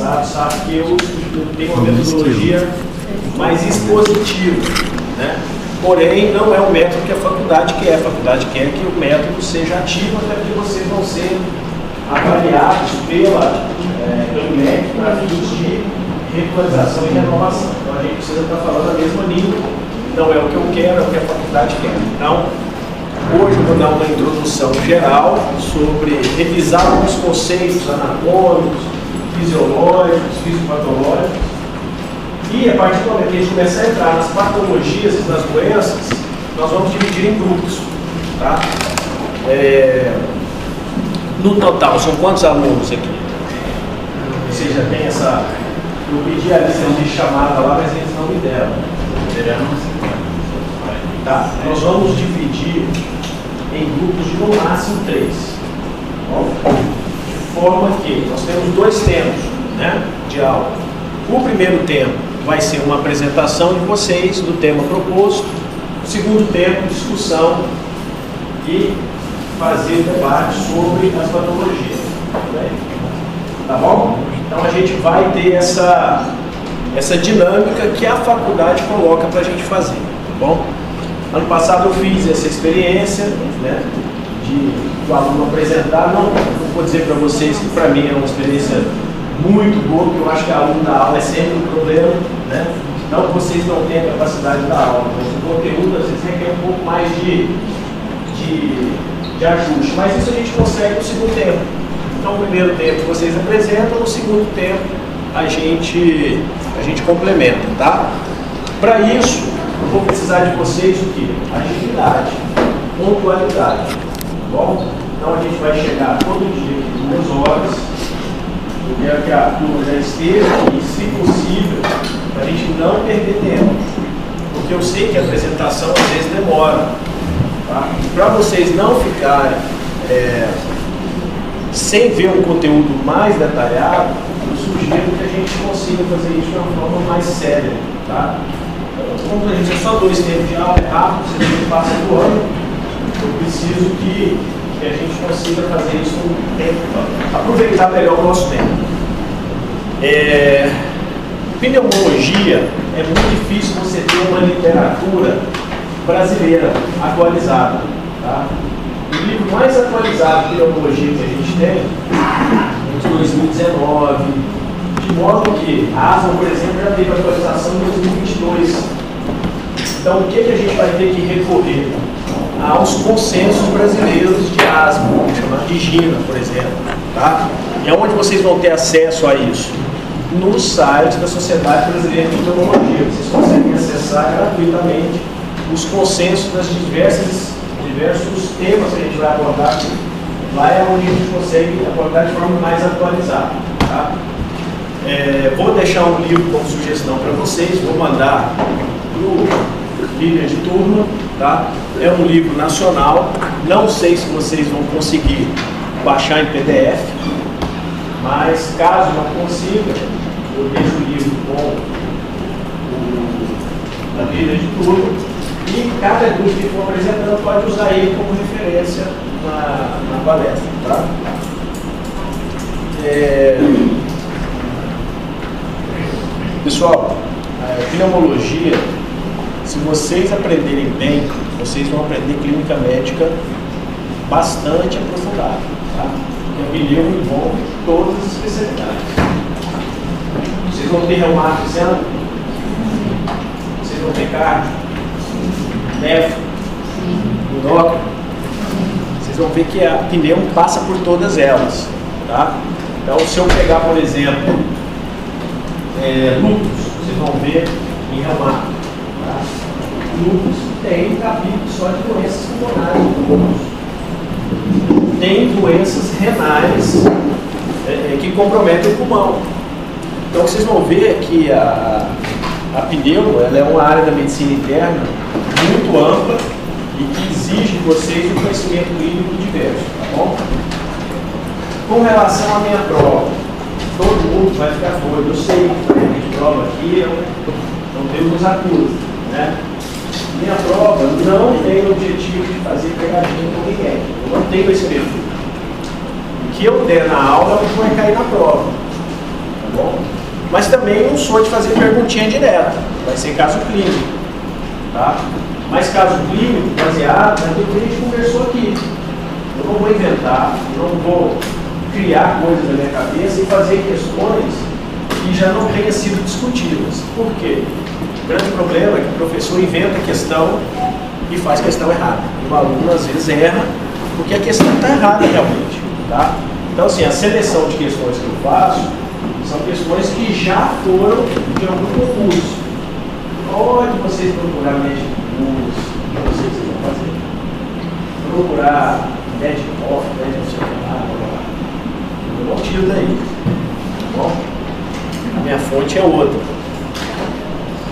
passado sabe que eu tenho uma metodologia mais expositiva, né? Porém, não é o método que a faculdade quer. A faculdade quer que o método seja ativo, até que vocês vão ser avaliados pelo MEC para fins de regularização e renovação. Então a gente precisa estar falando a mesma língua, não é o que eu quero, é o que a faculdade quer. Então, hoje eu vou dar uma introdução geral sobre revisar alguns conceitos anatômicos, fisiológicos, fisiopatológicos. E a partir do momento que a gente começar a entrar nas patologias e nas doenças, nós vamos dividir em grupos. Tá? No total, são quantos alunos aqui? Vocês já têm essa... Eu pedi a lição de chamada lá, mas eles não me deram. Tá, nós vamos dividir em grupos de no máximo 3. De forma que nós temos 2 tempos, né, de aula. O primeiro tempo vai ser uma apresentação de vocês do tema proposto. O segundo tempo, discussão e fazer debate sobre as patologias. Tá bom? Então a gente vai ter essa dinâmica que a faculdade coloca para a gente fazer. Tá bom? Ano passado eu fiz essa experiência, né, de o aluno apresentar. Não vou dizer para vocês que para mim é uma experiência muito boa, porque eu acho que a aluno da aula é sempre um problema, né? Não que vocês não tenham a capacidade da aula, mas o conteúdo às vezes requer um pouco mais de ajuste. Mas isso a gente consegue no segundo tempo. Então, no primeiro tempo vocês apresentam, no segundo tempo a gente complementa, tá? Para isso, eu vou precisar de vocês o quê? Agilidade, pontualidade, tá bom? Então a gente vai chegar todo dia aqui 2 horas. Eu quero que a turma já esteja aqui, se possível, para a gente não perder tempo. Porque eu sei que a apresentação às vezes demora. Tá? Para vocês não ficarem sem ver um conteúdo mais detalhado, eu sugiro que a gente consiga fazer isso de uma forma mais séria. Tá? Como a gente é só 2 tempos de aula, é rápido, vocês passam do ano, eu preciso que a gente consiga fazer isso no tempo, aproveitar melhor o nosso tempo. Pneumologia, é muito difícil você ter uma literatura brasileira atualizada. Tá? O livro mais atualizado de pneumologia que a gente tem é de 2019, de modo que a ASMA, por exemplo, já teve atualização em 2022. Então, o que a gente vai ter que recorrer? Aos consensos brasileiros de asma, chamado de GINA, por exemplo. Tá? E onde vocês vão ter acesso a isso? No site da Sociedade Brasileira de Pneumologia. Vocês conseguem acessar gratuitamente os consensos das diversos temas que a gente vai abordar. Lá é onde a gente consegue abordar de forma mais atualizada. Tá? Vou deixar um livro como sugestão para vocês, vou mandar para o líder de turma. Tá? É um livro nacional, não sei se vocês vão conseguir baixar em PDF, mas caso não consiga, eu deixo o livro com a líder de turma e cada grupo que for apresentando pode usar ele como referência na palestra. Tá? Pessoal, a pneumologia, se vocês aprenderem bem, vocês vão aprender clínica médica bastante aprofundada. Tá? O pneu envolve todas as especialidades. Vocês vão ter reumato esse ano? Vocês vão ter cardio, nefro, endócrino. Vocês vão ver que a pneu passa por todas elas. Tá? Então, se eu pegar, por exemplo, lúpus, vocês vão ver em reumato. Tá? Lúpus tem um capítulo só de doenças pulmonares do lúpus. Tem doenças renais que comprometem o pulmão. Então vocês vão ver que a pneu ela é uma área da medicina interna muito ampla e que exige de vocês um conhecimento clínico diverso, tá bom? Com relação à minha prova, todo mundo vai ficar doido. Eu sei que a minha prova aqui não tem nos acusa, né? Minha prova não tem o objetivo de fazer pegadinha com ninguém. Eu não tenho esse perfil. O que eu der na aula é o que vai cair na prova. Tá bom? mas também não sou de fazer perguntinha direta, vai ser caso clínico, tá? Mas caso clínico, baseado naquilo que a gente conversou aqui. Eu não vou inventar, eu não vou criar coisas na minha cabeça e fazer questões que já não tenham sido discutidas. Por quê? O grande problema é que o professor inventa a questão e faz questão errada. E o aluno às vezes erra porque a questão está errada realmente, tá? Então assim, a seleção de questões que eu faço são questões que já foram de algum concurso. Onde vocês procurarem médico curso, o que vocês vão fazer? Procurar médico off, médico não sei o que lá, eu não tiro daí, tá bom? A minha fonte é outra.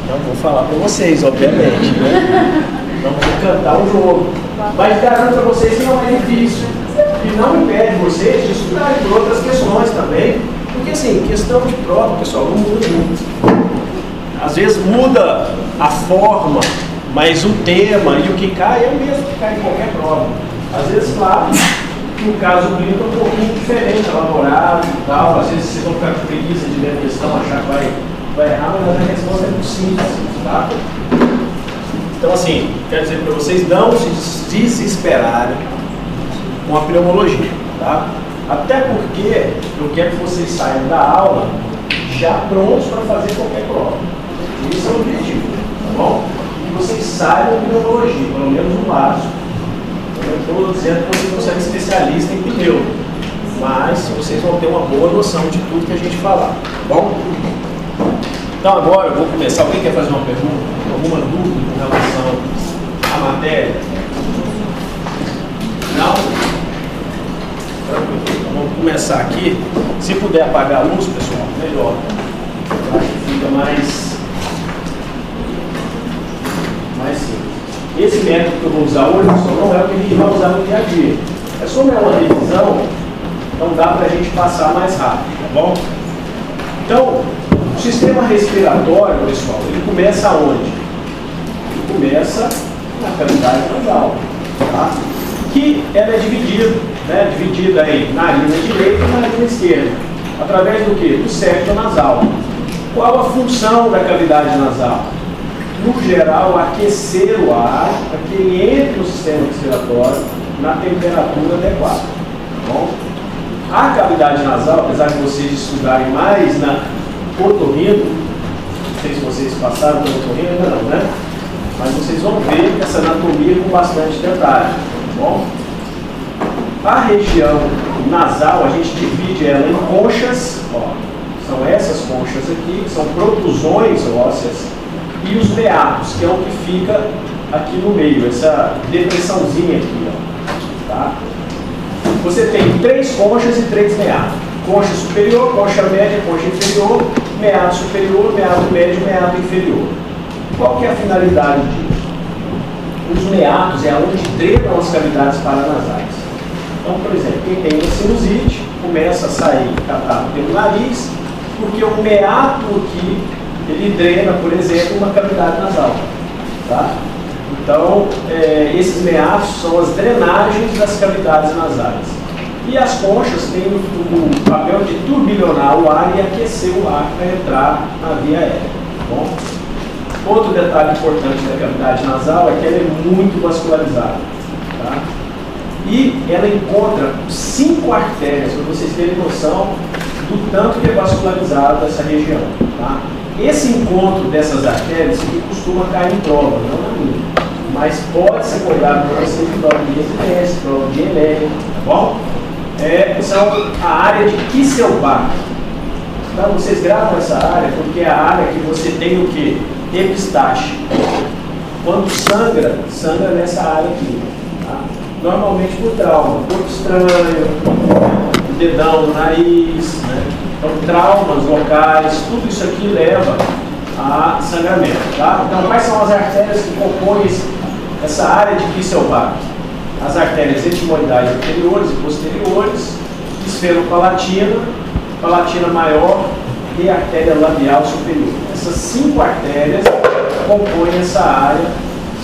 Não vou falar para vocês, obviamente, né? Não vou cantar o jogo. Mas garanto para vocês que não é difícil. E não impede vocês de estudarem por outras questões também. Porque assim, questão de prova, pessoal, não muda muito. Às vezes muda a forma, mas o tema e o que cai é o mesmo que cai em qualquer prova. Às vezes, claro, que o caso clínico é um pouquinho diferente, elaborado e tal. Às vezes vocês vão ficar com preguiça de ler a questão, achar que vai errar, mas a resposta é muito simples, tá? Então, assim, quero dizer para vocês não se desesperarem com a pneumologia, tá? Até porque eu quero que vocês saiam da aula já prontos para fazer qualquer prova. Esse é o objetivo, tá bom? Que vocês saibam pneumologia, pelo menos no básico. Eu não estou dizendo que vocês não são especialistas em pneu, mas vocês vão ter uma boa noção de tudo que a gente falar, tá bom? Então agora eu vou começar. Alguém quer fazer uma pergunta? Alguma dúvida com relação à matéria? Não? Então, vamos começar aqui. Se puder apagar a luz, pessoal, melhor. Eu acho que fica mais simples. Esse método que eu vou usar hoje não é o que a gente vai usar no dia a dia. É só uma revisão, então dá para a gente passar mais rápido, tá bom? Então, o sistema respiratório, pessoal, ele começa aonde? Ele começa na cavidade nasal, tá? Que ela é dividida, né? Dividida aí na narina direita e na narina esquerda. Através do quê? Do septo nasal. Qual a função da cavidade nasal? No geral, aquecer o ar para que ele entre no sistema respiratório na temperatura adequada. Tá bom? A cavidade nasal, apesar de vocês estudarem mais na otorrino, não sei se vocês passaram pelo otorrino, ainda não, né? Mas vocês vão ver essa anatomia com bastante detalhe, tá bom? A região nasal, a gente divide ela em conchas, ó, são essas conchas aqui, que são protusões ósseas, e os meatos, que é o que fica aqui no meio, essa depressãozinha aqui, ó, tá? Você tem 3 conchas e 3 meatos. Concha superior, concha média, concha inferior, meato superior, meato médio, meato inferior. Qual que é a finalidade disso? Os meatos é onde drenam as cavidades paranasais. Então, por exemplo, quem tem uma sinusite, começa a sair catarro pelo nariz, porque o meato aqui, ele drena, por exemplo, uma cavidade nasal. Tá? Então, esses meatos são as drenagens das cavidades nasais. E as conchas têm o papel de turbilhonar o ar e aquecer o ar para entrar na via aérea. Tá bom? Outro detalhe importante da cavidade nasal é que ela é muito vascularizada. Tá? E ela encontra 5 artérias, para vocês terem noção do tanto que é vascularizada essa região. Tá? Esse encontro dessas artérias que costuma cair em prova, não na minha, mas pode ser cobrado por você de prova de resistência, prova de elétrica, tá bom? São a área de Kisselbach. Então vocês gravam essa área porque é a área que você tem o que? Epistaxe. Quando sangra, sangra nessa área aqui. Tá? Normalmente por trauma, corpo estranho, dedão no nariz, né? Então traumas locais, tudo isso aqui leva a sangramento. Tá? Então quais são as artérias que compõem essa área de Kisselbach? As artérias etimoidais anteriores e posteriores, esferopalatina, palatina maior e artéria labial superior. Essas 5 artérias compõem essa área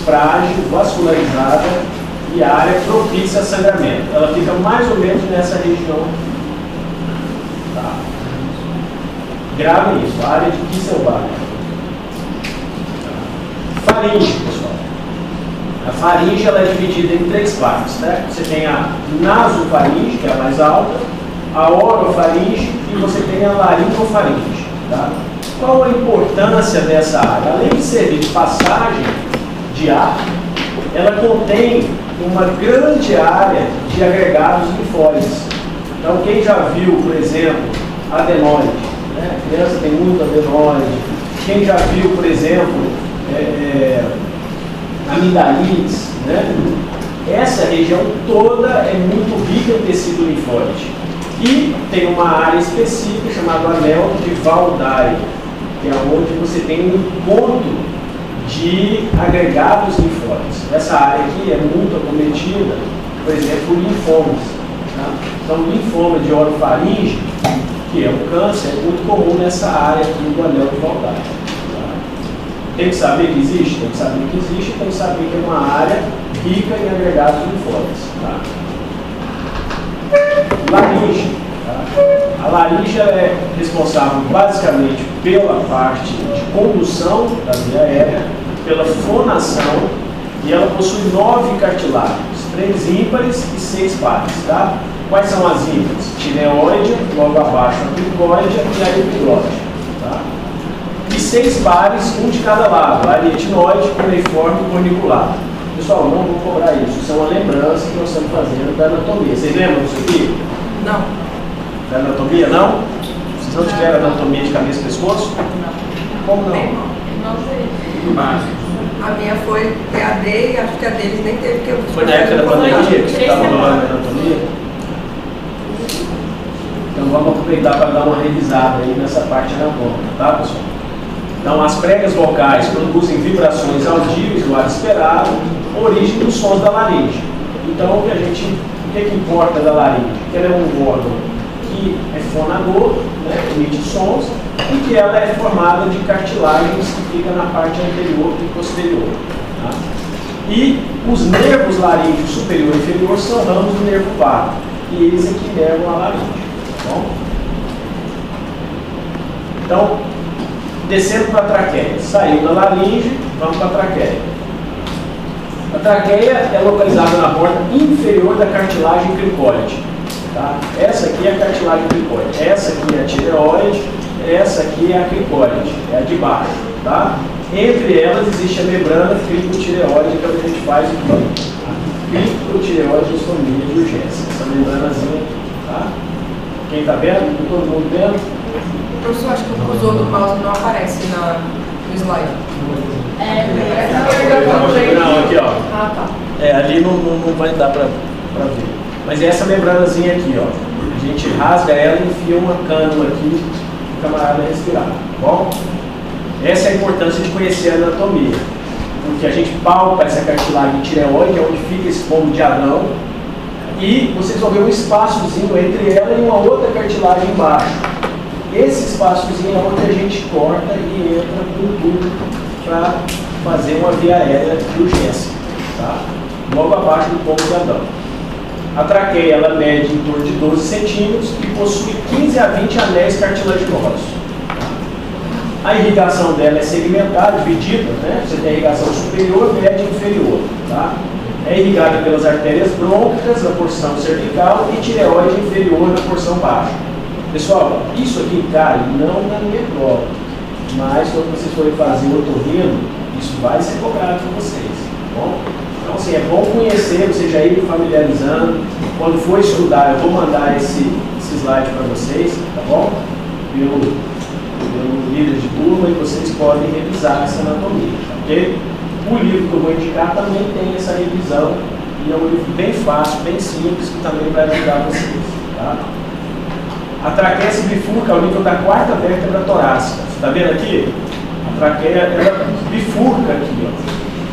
frágil, vascularizada e a área propícia a sangramento. Ela fica mais ou menos nessa região. Tá? Gravem isso, a área de Kisselbach. Faringe, pessoal. A faringe ela é dividida em 3 partes, né? Você tem a nasofaringe, que é a mais alta, a orofaringe e você tem a laringofaringe. Tá? Qual a importância dessa área? Além de servir de passagem de ar, ela contém uma grande área de agregados linfóides. Então, quem já viu, por exemplo, adenoide, né? A criança tem muito adenoide. Quem já viu, por exemplo, amidalites, né? Essa região toda é muito rica em tecido linfóide. E tem uma área específica chamada anel de Waldai, que é onde você tem um encontro de agregados linfóides. Essa área aqui é muito acometida, por exemplo, por linfomas. Tá? Então, o linfoma de orofaringe, que é um câncer, é muito comum nessa área aqui do anel de Waldai. Tem que saber que existe? Tem que saber que existe, tem que saber que é uma área rica em agregados linfóides. Tá? Laringe. Tá? A laringe é responsável basicamente pela parte de condução da via aérea, pela fonação, e ela possui 9 cartilagens, 3 ímpares e 6 pares. Tá? Quais são as ímpares? Tireoide, logo abaixo a cricoide e a epigloide. Tá? E 6 pares, um de cada lado, arietinoide, cuneiforme e corniculado. Pessoal, não vou cobrar isso, isso é uma lembrança que nós estamos fazendo da anatomia. Vocês lembram disso aqui? Não. Da anatomia, não? Vocês não tiveram anatomia de cabeça e pescoço? Não. Como não? Não sei. Básico. A minha foi EAD e acho que a deles nem teve que eu... Foi na época da pandemia que você estava falando da anatomia? Então vamos aproveitar para dar uma revisada aí nessa parte anatômica, tá, pessoal? Então, as pregas vocais produzem vibrações audíveis do ar esperado, origem dos sons da laringe. Então, o que importa da laringe? Que ela é um órgão que é fonador, né, emite sons, e que ela é formada de cartilagens que fica na parte anterior e posterior. Tá? E os nervos laríngeo superior e inferior são ramos do nervo vago, e eles é que nervam a laringe. Tá bom? Então, descendo para a traqueia. Saiu da laringe, vamos para a traqueia. A traqueia é localizada na borda inferior da cartilagem cricoide. Tá? Essa aqui é a cartilagem cricoide. Essa aqui é a tireoide, essa aqui é a cricoide, é a de baixo. Tá? Entre elas existe a membrana cricotireoide, que é o que a gente faz aqui. Cricotireoide estomia de urgência. Essa membranazinha aqui. Tá? Quem está vendo? Todo mundo vendo? Professor, acho que o cursor do mouse não aparece no slide. Não, aqui ó. Ah, tá. Ali não vai dar para ver. Mas é essa membranazinha aqui, ó. A gente rasga ela e enfia uma cânula aqui para o camarada respirar. Tá bom? Essa é a importância de conhecer a anatomia. Porque a gente palpa essa cartilagem tireoide, é onde fica esse pombo de Adão, e vocês vão ver um espaçozinho entre ela e uma outra cartilagem embaixo. Esse espaçozinho é onde a gente corta e entra com um tubo para fazer uma via aérea de urgência, tá? Logo abaixo do pombo de Adão. A traqueia ela mede em torno de 12 centímetros e possui 15 a 20 anéis cartilaginosos. A irrigação dela é segmentar, dividida, né? Você tem a irrigação superior, média e inferior. Tá? É irrigada pelas artérias brônquicas na porção cervical e tireoide inferior na porção baixa. Pessoal, isso aqui cai não na minha prova, mas quando vocês forem fazer o otorrino, isso vai ser cobrado por vocês. Tá bom? Então, assim, é bom conhecer, você já ir familiarizando. Quando for estudar, eu vou mandar esse slide para vocês, tá bom? Pelo líder de turma, e vocês podem revisar essa anatomia, ok? O livro que eu vou indicar também tem essa revisão, e é um livro bem fácil, bem simples, que também vai ajudar vocês, tá? A traqueia se bifurca ao nível da 4ª vértebra torácica. Você está vendo aqui? A traqueia ela bifurca aqui, ó,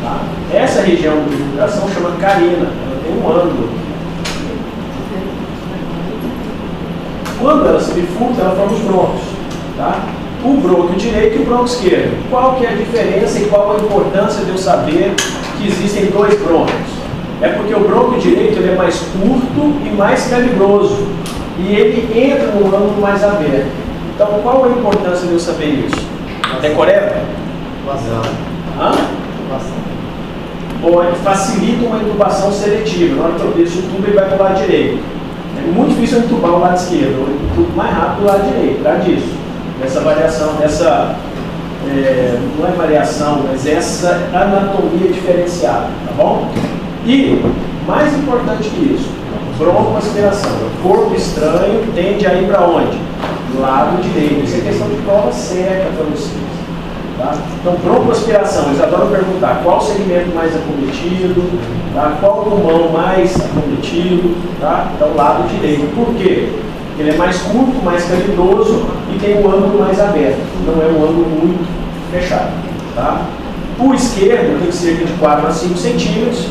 tá? Essa região de bifurcação chama carina, ela tem um ângulo. Quando ela se bifurca, ela forma os brônquios, tá? O brônquio direito e o brônquio esquerdo. Qual que é a diferença e qual a importância de eu saber que existem 2 brônquios? É porque o brônquio direito ele é mais curto e mais calibroso. E ele entra no ângulo mais aberto. Então, qual a importância de eu saber isso? Decoreba? Facilita uma intubação seletiva. Na hora que eu desço o tubo, ele vai para o lado direito. É muito difícil eu intubar o lado esquerdo. Eu intubo mais rápido do lado direito, por causa disso. Dessa variação, não é variação, mas essa anatomia diferenciada, tá bom? E, mais importante que isso, broncoaspiração. O corpo estranho tende a ir para onde? Lado direito. Isso é questão de prova certa para vocês. Tá? Então, broncoaspiração, eles adoram perguntar qual segmento mais acometido, tá? Qual pulmão mais acometido, tá? Então, lado direito. Por quê? Ele é mais curto, mais calidoso e tem um ângulo mais aberto. Não é um ângulo muito fechado. Tá? O esquerdo tem cerca de 4 a 5 centímetros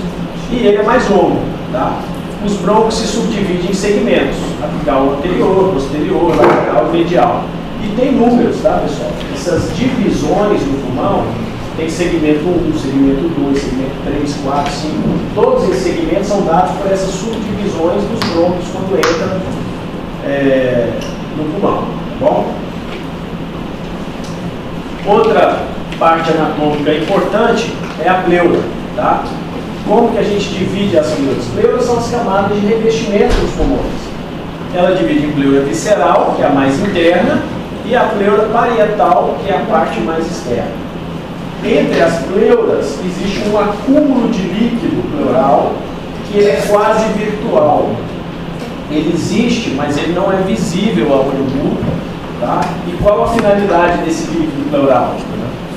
e ele é mais longo. Tá? Os brônquios se subdividem em segmentos: apical anterior, posterior, lateral e medial. E tem números, tá, pessoal? Essas divisões no pulmão tem segmento 1, segmento 2, segmento 3, 4, 5. Todos esses segmentos são dados por essas subdivisões dos brônquios quando entram no pulmão, tá bom? Outra parte anatômica importante é a pleura, tá? Como que a gente divide as pleuras? Pleuras são as camadas de revestimento dos pulmões. Ela divide em pleura visceral, que é a mais interna, e a pleura parietal, que é a parte mais externa. Entre as pleuras existe um acúmulo de líquido pleural que é quase virtual. Ele existe, mas ele não é visível a olho nu. Tá? E qual a finalidade desse líquido pleural?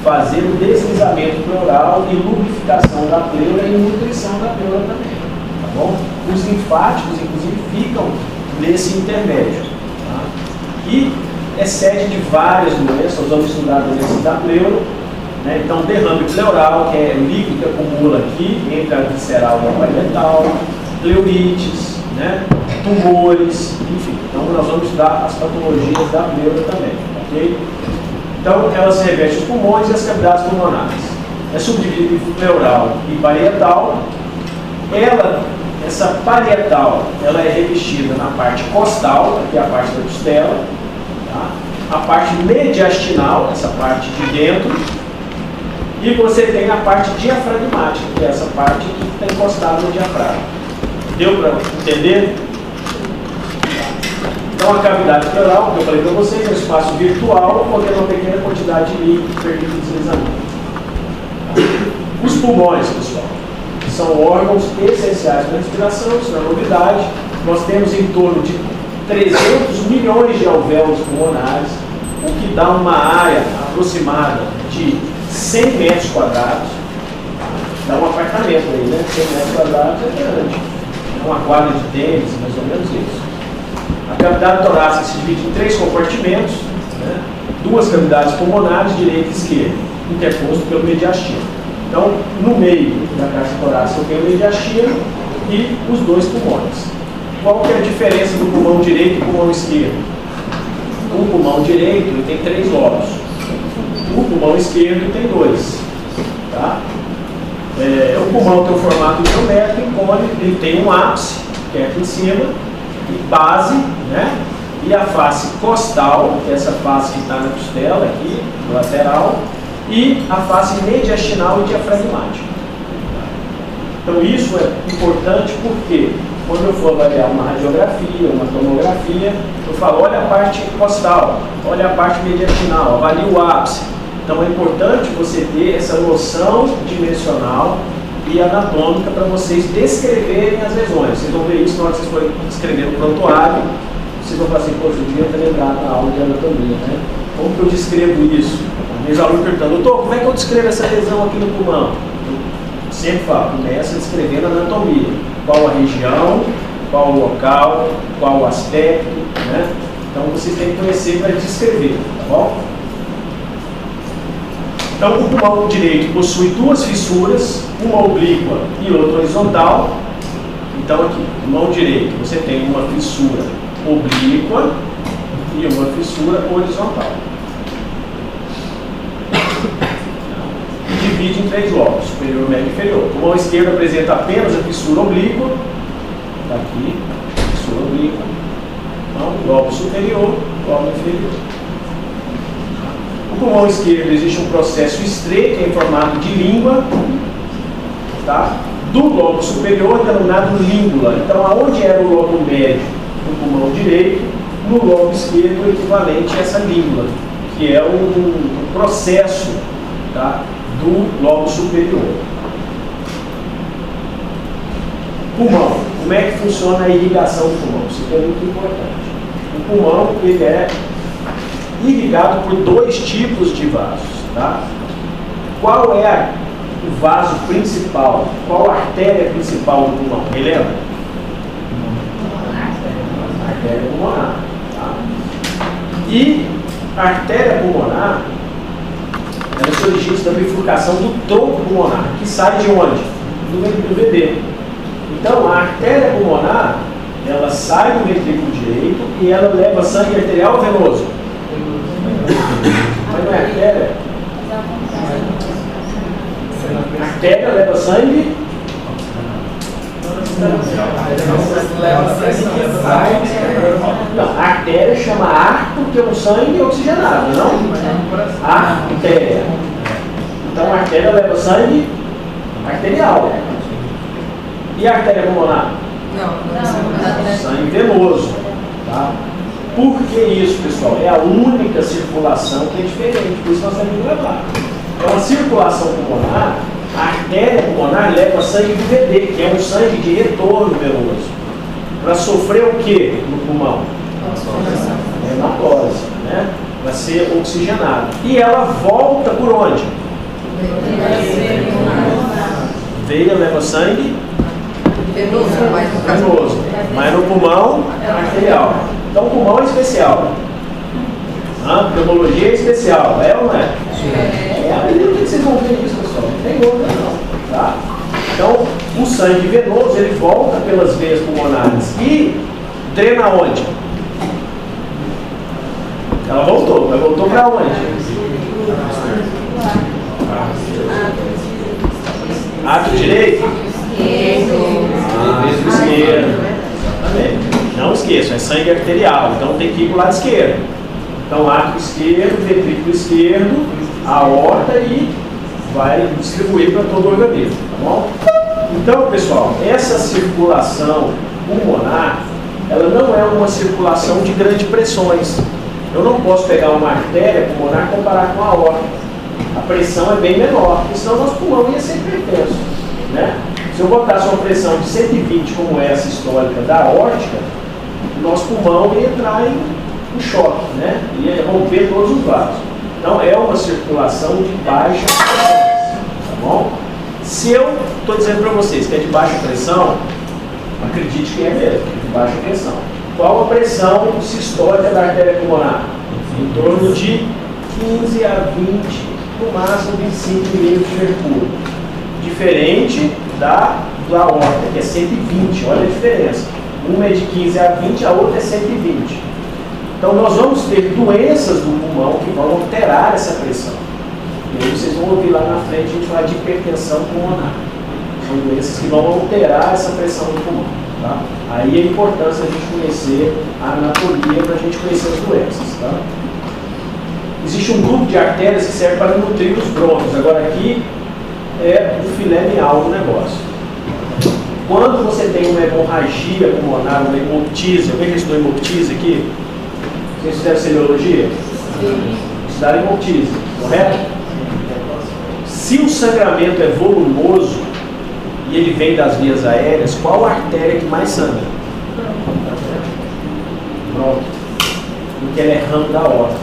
Fazer o deslizamento pleural e lubrificação da pleura e nutrição da pleura também. Tá bom? Os linfáticos, inclusive, ficam nesse intermédio. Tá? E é sede de várias doenças. Nós vamos estudar doenças da pleura. Né? Então, derrame pleural, que é o líquido que acumula aqui entre a visceral e a parietal, pleurites, né? Tumores, enfim. Então, nós vamos estudar as patologias da pleura também, ok? Então, ela se reveste os pulmões e as cavidades pulmonares. É subdividida em pleural e parietal. Essa parietal, ela é revestida na parte costal, que é a parte da costela, tá? A parte mediastinal, essa parte de dentro, e você tem a parte diafragmática, que é essa parte que está encostada no diafragma. Deu para entender? Então, a cavidade pleural, que eu falei para vocês, é um espaço virtual, contendo uma pequena quantidade de líquido que permite o deslizamento. Os pulmões, pessoal, são órgãos essenciais para a respiração, isso não é novidade. Nós temos em torno de 300 milhões de alvéolos pulmonares, o que dá uma área aproximada de 100 metros quadrados. Dá um apartamento aí, né? 100 metros quadrados é grande. É uma quadra de tênis, mais ou menos isso. A cavidade torácica se divide em 3 compartimentos, né? 2 cavidades pulmonares, direita e esquerda, interposto pelo mediastino. Então, no meio da caixa torácica eu tenho o mediastino e os 2 pulmões. Qual que é a diferença do pulmão direito e do pulmão esquerdo? O pulmão direito ele tem 3 lobos. O pulmão esquerdo tem 2. Tá? O pulmão tem um formato geométrico, ele tem um ápice, que é aqui em cima, e base, né? E a face costal, que é essa face que está na costela aqui, no lateral, e a face mediastinal e diafragmática. Então isso é importante porque quando eu for avaliar uma radiografia, uma tomografia, eu falo, olha a parte costal, olha a parte mediastinal, avalie o ápice. Então é importante você ter essa noção dimensional e anatômica para vocês descreverem as lesões. Vocês vão ver isso na hora que vocês forem descrever o prontuário. Vocês vão falar assim, pô, eu devia ter lembrado na aula de anatomia, né? Como que eu descrevo isso? Meus alunos perguntando, doutor, como é que eu descrevo essa lesão aqui no pulmão? Eu sempre falo, começa descrevendo a anatomia. Qual a região, qual o local, qual o aspecto, né? Então vocês têm que conhecer para descrever, tá bom? Então, o pulmão direito possui 2 fissuras, uma oblíqua e outra horizontal. Então, aqui, pulmão direito, você tem uma fissura oblíqua e uma fissura horizontal. Divide em 3 lobos, superior, médio e inferior. O pulmão esquerdo apresenta apenas a fissura oblíqua. Está aqui, fissura oblíqua. Então, lobo superior, lobo inferior. pulmão esquerdo existe um processo estreito, que é em formato de língua, tá? Do lobo superior, denominado língula. Então, aonde era o lobo médio do pulmão direito, no lobo esquerdo, o equivalente a essa língula, que é o processo, tá, do lobo superior. Pulmão. Como é que funciona a irrigação do pulmão? Isso é muito importante. O pulmão, ele é irrigado por dois tipos de vasos, tá? Qual é o vaso principal? Qual a artéria principal do pulmão? Me lembra? A artéria pulmonar, tá? E a artéria pulmonar, ela se origina da bifurcação do tronco pulmonar, que sai de onde? Do VD. Então, a artéria pulmonar, ela sai do ventrículo direito e ela leva sangue arterial ou venoso? Mas não é artéria? A artéria leva sangue? Não, a artéria chama ar porque é um sangue oxigenado, não? Artéria. Então a artéria leva sangue arterial. E a artéria pulmonar? Não. Sangue venoso. Tá? Por que isso, pessoal? É a única circulação que é diferente, por isso nós temos que levar. Então a circulação pulmonar, a artéria pulmonar leva sangue do VD, que é um sangue de retorno venoso. Para sofrer o que no pulmão? Hematose, né? Para ser oxigenado. E ela volta por onde? Veia leva sangue venoso, mas no pulmão arterial. Então o pulmão é especial. A pneumologia é especial, é ou não é? É a medida que vocês vão ver isso, pessoal. Não tem outra não. Tá? Então o sangue venoso ele volta pelas veias pulmonares e drena onde? Ela voltou, mas voltou para onde? Ato direito? Esquerdo. Também. Não esqueçam, é sangue arterial, então tem que ir para o lado esquerdo. Então, ato esquerdo, ventrículo esquerdo, aorta e vai distribuir para todo o organismo, tá bom? Então, pessoal, essa circulação pulmonar, ela não é uma circulação de grandes pressões. Eu não posso pegar uma artéria pulmonar e comparar com a aorta. A pressão é bem menor, porque senão nosso pulmão ia ser hipertenso, né? Se eu botasse uma pressão de 120, como essa histórica da aórtica, o nosso pulmão ia entrar em choque, né? Ia romper todos os vasos. Então, é uma circulação de baixa pressão, tá bom? Se eu estou dizendo para vocês que é de baixa pressão, acredite que é mesmo, de baixa pressão. Qual a pressão sistólica da artéria pulmonar? Em torno de 15 a 20, no máximo 25 milímetros de mercúrio. Diferente da aorta, que é 120, olha a diferença. Uma é de 15 a 20, a outra é 120. Então nós vamos ter doenças do pulmão que vão alterar essa pressão. E aí vocês vão ouvir lá na frente a gente falar de hipertensão pulmonar. São doenças que vão alterar essa pressão do pulmão. Tá? Aí a importância de a gente conhecer a anatomia para a gente conhecer as doenças. Tá? Existe um grupo de artérias que serve para nutrir os brônquios. Agora aqui é o filé mignon do negócio. Quando você tem uma hemorragia pulmonar, uma hemoptise, alguém já estudou hemoptise aqui? Vocês fizeram semiologia? Estudaram hemoptise, correto? Se o sangramento é volumoso e ele vem das vias aéreas, qual a artéria que mais sangra? Brônquio. Porque ela é ramo da aorta.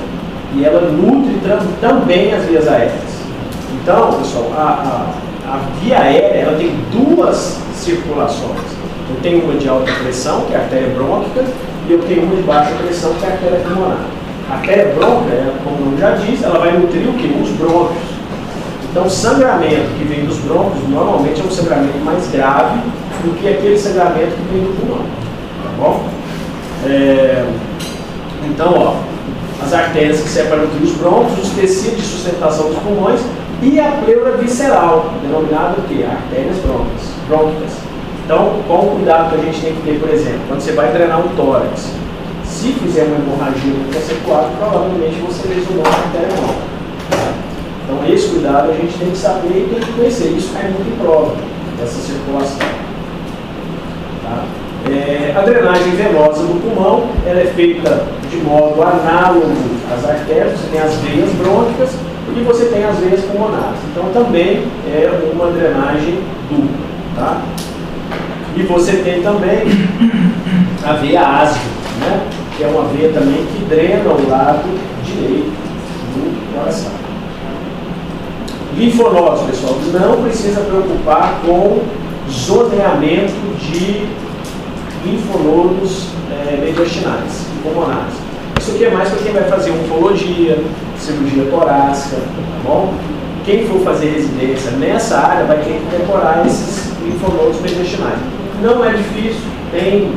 E ela nutre também as vias aéreas. Então, pessoal, a via aérea ela tem duas circulações. Eu tenho uma de alta pressão, que é a artéria brônquica, e eu tenho uma de baixa pressão, que é a artéria pulmonar. A artéria brônquica, como o nome já diz, ela vai nutrir o quê? Os brônquios. Então, o sangramento que vem dos brônquios normalmente é um sangramento mais grave do que aquele sangramento que vem do pulmão. Tá bom? Então, ó, as artérias que servem para nutrir os brônquios, os tecidos de sustentação dos pulmões e a pleura visceral, denominada o quê? Artérias brônquicas. Então, qual o cuidado que a gente tem que ter, por exemplo, quando você vai drenar um tórax? Se fizer uma hemorragia muito acentuada, provavelmente você lesionou a artéria bronca. cuidado, a gente tem que saber e tem que conhecer. Isso cai muito em prova, essa circulação. Tá? A drenagem venosa do pulmão, ela é feita de modo análogo às artérias. Você tem as veias brônquicas e você tem as veias pulmonares. Então também é uma drenagem dupla. Tá? E você tem também a veia áspera, né? Que é uma veia também que drena o lado direito do coração. Linfonodos, pessoal, não precisa preocupar com zoneamento de linfonodos mediastinais e pulmonares. Isso aqui é mais para quem vai fazer oncologia, cirurgia torácica, tá bom? Quem for fazer residência nessa área vai ter que decorar esses linfonodos mediastinais. Não é difícil, ele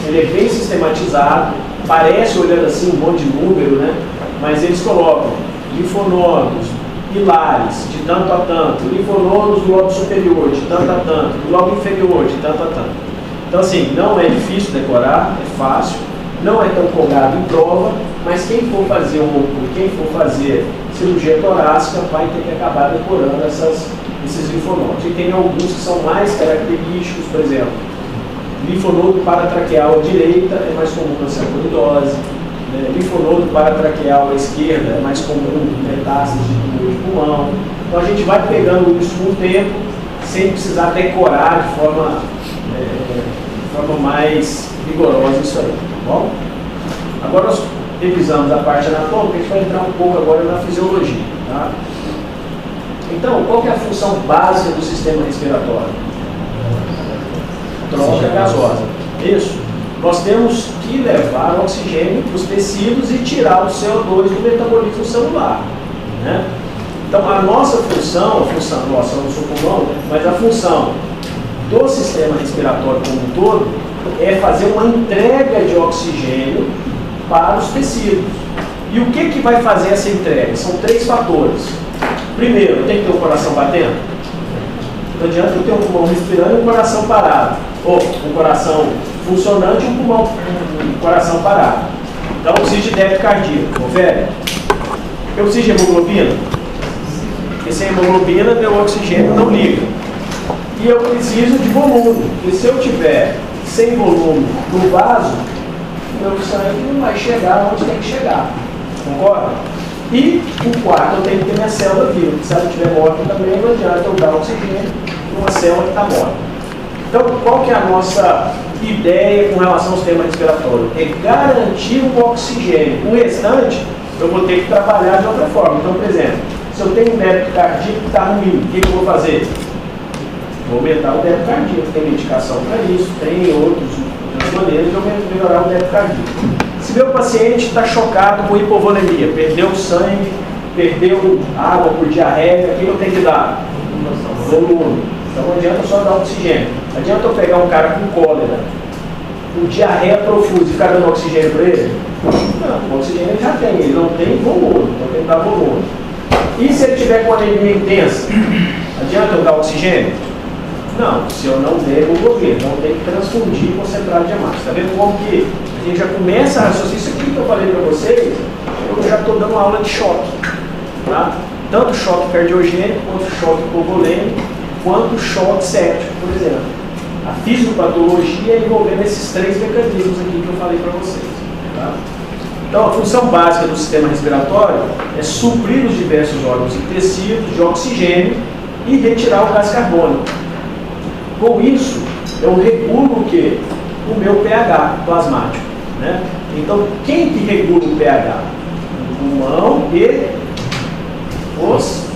é bem sistematizado, parece olhando assim um monte de número, né? Mas eles colocam linfonodos pilares de tanto a tanto, linfonodos do lobo superior de tanto a tanto, do lobo inferior de tanto a tanto. Então assim, não é difícil decorar, é fácil, não é tão cobrado em prova, mas quem for fazer cirurgia torácica vai ter que acabar decorando esses linfonodos. E tem alguns que são mais característicos, por exemplo, linfonodo paratraqueal à direita é mais comum na sarcoidose, né? Linfonodo paratraqueal à esquerda é mais comum em metástases de tumor de pulmão. Então a gente vai pegando isso com o tempo, sem precisar decorar de forma mais rigorosa isso aí, tá bom? Agora nós revisamos a parte anatômica, a gente vai entrar um pouco agora na fisiologia, tá? Então, qual que é a função básica do sistema respiratório? Troca gasosa. Isso. Nós temos que levar oxigênio para os tecidos e tirar o CO2 do metabolismo celular, né? Então, a nossa função nossa, eu não sou pulmão, né? Mas a função do sistema respiratório como um todo é fazer uma entrega de oxigênio para os tecidos. E o que vai fazer essa entrega? São 3 fatores. Primeiro, eu tenho que ter o coração batendo. Não adianta eu ter um pulmão respirando e um coração parado. Ou um coração funcionante e um coração parado. Então, eu preciso de débito cardíaco. Confere? Eu preciso de hemoglobina. Porque sem hemoglobina, meu oxigênio não liga. E eu preciso de volume. Porque se eu tiver sem volume no vaso, meu sangue não vai chegar onde tem que chegar. Concorda? E o quarto, eu tenho que ter minha célula viva. Se ela estiver morta também, não adianta eu dar oxigênio numa célula que está morta. Então, qual que é a nossa ideia com relação ao sistema respiratório? É garantir o oxigênio. O restante, eu vou ter que trabalhar de outra forma. Então, por exemplo, se eu tenho um débito cardíaco que está ruim, o que eu vou fazer? Vou aumentar o débito cardíaco. Tem medicação para isso, tem outras maneiras de eu melhorar o débito cardíaco. Se meu paciente está chocado com hipovolemia, perdeu sangue, perdeu água por diarreia, o que eu tenho que dar? Volume. Então não adianta só dar oxigênio. Não adianta eu pegar um cara com cólera, com diarreia profusa e ficar dando oxigênio para ele? Não, o oxigênio ele já tem, ele não tem volume, então tem que dar volume. E se ele tiver com anemia intensa, adianta eu dar oxigênio? Não, se eu não der hemoglobina, então tem que transfundir concentrado de hemácia. Está vendo como que a gente já começa a raciocinar? Isso aqui que eu falei para vocês, eu já estou dando aula de choque. Tá? Tanto choque cardiogênico, quanto choque hipovolêmico, quanto choque séptico, por exemplo. A fisiopatologia é envolvendo esses 3 mecanismos aqui que eu falei para vocês. Tá? Então, a função básica do sistema respiratório é suprir os diversos órgãos e tecidos de oxigênio e retirar o gás carbônico. Com isso, eu regulo o quê? O meu pH plasmático, né? Então, quem que regula o pH? O pulmão e os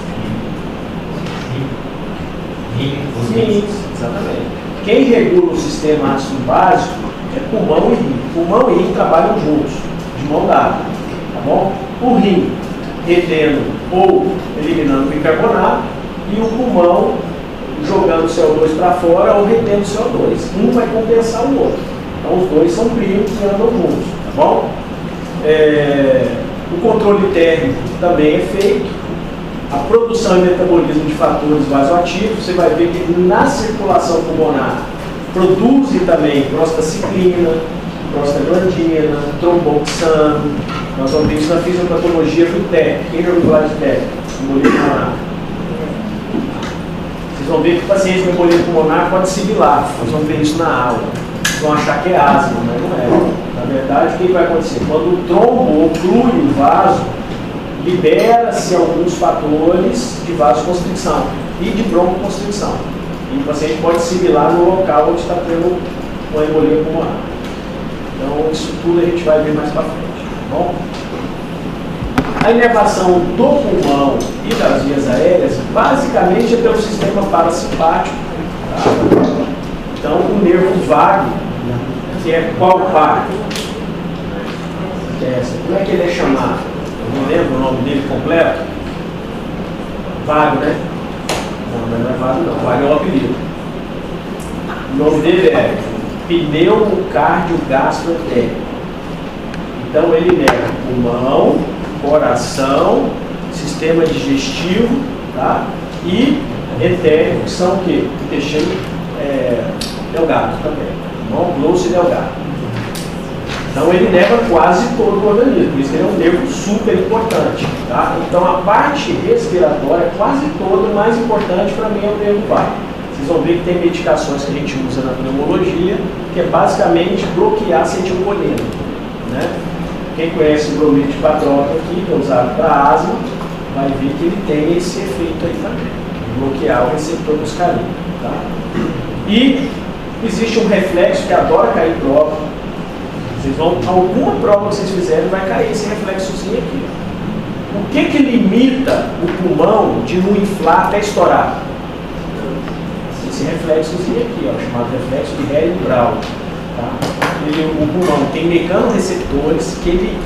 rins. Exatamente. Quem regula o sistema ácido básico é pulmão e rim. Pulmão e rim trabalham juntos, de mão dada, tá bom? O rim retendo ou eliminando bicarbonato e o pulmão jogando CO2 para fora ou retendo CO2. Um vai compensar o outro. Então os dois são primos e andam juntos, tá bom? O controle térmico também é feito. A produção e metabolismo de fatores vasoativos, você vai ver que na circulação pulmonar produzem também prostaciclina, prostaglandina, tromboxano. Nós vamos ver isso na fisiopatologia do TEC. Quem já ouviu falar de TEC? Embolia pulmonar. Vocês vão ver que o paciente com embolia pulmonar pode sibilar. Vocês vão ver isso na aula. Vocês vão achar que é asma, mas não é. Na verdade, o que vai acontecer? Quando o trombo oclui o vaso, libera-se alguns fatores de vasoconstricção e de broncoconstricção. E o paciente pode sibilar no local onde está tendo uma embolia pulmonar. Então, isso tudo a gente vai ver mais para frente. Tá bom? A inervação do pulmão e das vias aéreas, basicamente, é pelo sistema parasimpático. Tá? Então, o nervo vago, que é qual parte? Como é que ele é chamado? Eu não lembro o nome dele completo. Vago, né? Não, não é vago não. Vago é o apelido. O nome dele é pneumocárdio gastroentérico. Então ele nega pulmão, coração, sistema digestivo, tá? E entérico, que são o quê? Intestino delgado também. Pulmão, grosso e delgado. Então ele nega quase todo o organismo, por isso que ele é um nervo super importante. Tá? Então a parte respiratória, quase toda, o mais importante para mim é o nervo vago. Vocês vão ver que tem medicações que a gente usa na pneumologia, que é basicamente bloquear acetilcolina. Né? Quem conhece o bromide de patroca aqui, que é usado para asma, vai ver que ele tem esse efeito aí também, bloquear o receptor muscarínico. Tá? E existe um reflexo que adora cair em prova. Vocês vão, alguma prova que vocês fizerem, vai cair esse reflexozinho aqui. O que limita o pulmão de não inflar até estourar? Esse reflexozinho aqui, ó, chamado reflexo de Hering-Brown. Tá? O pulmão tem mecanorreceptores que ele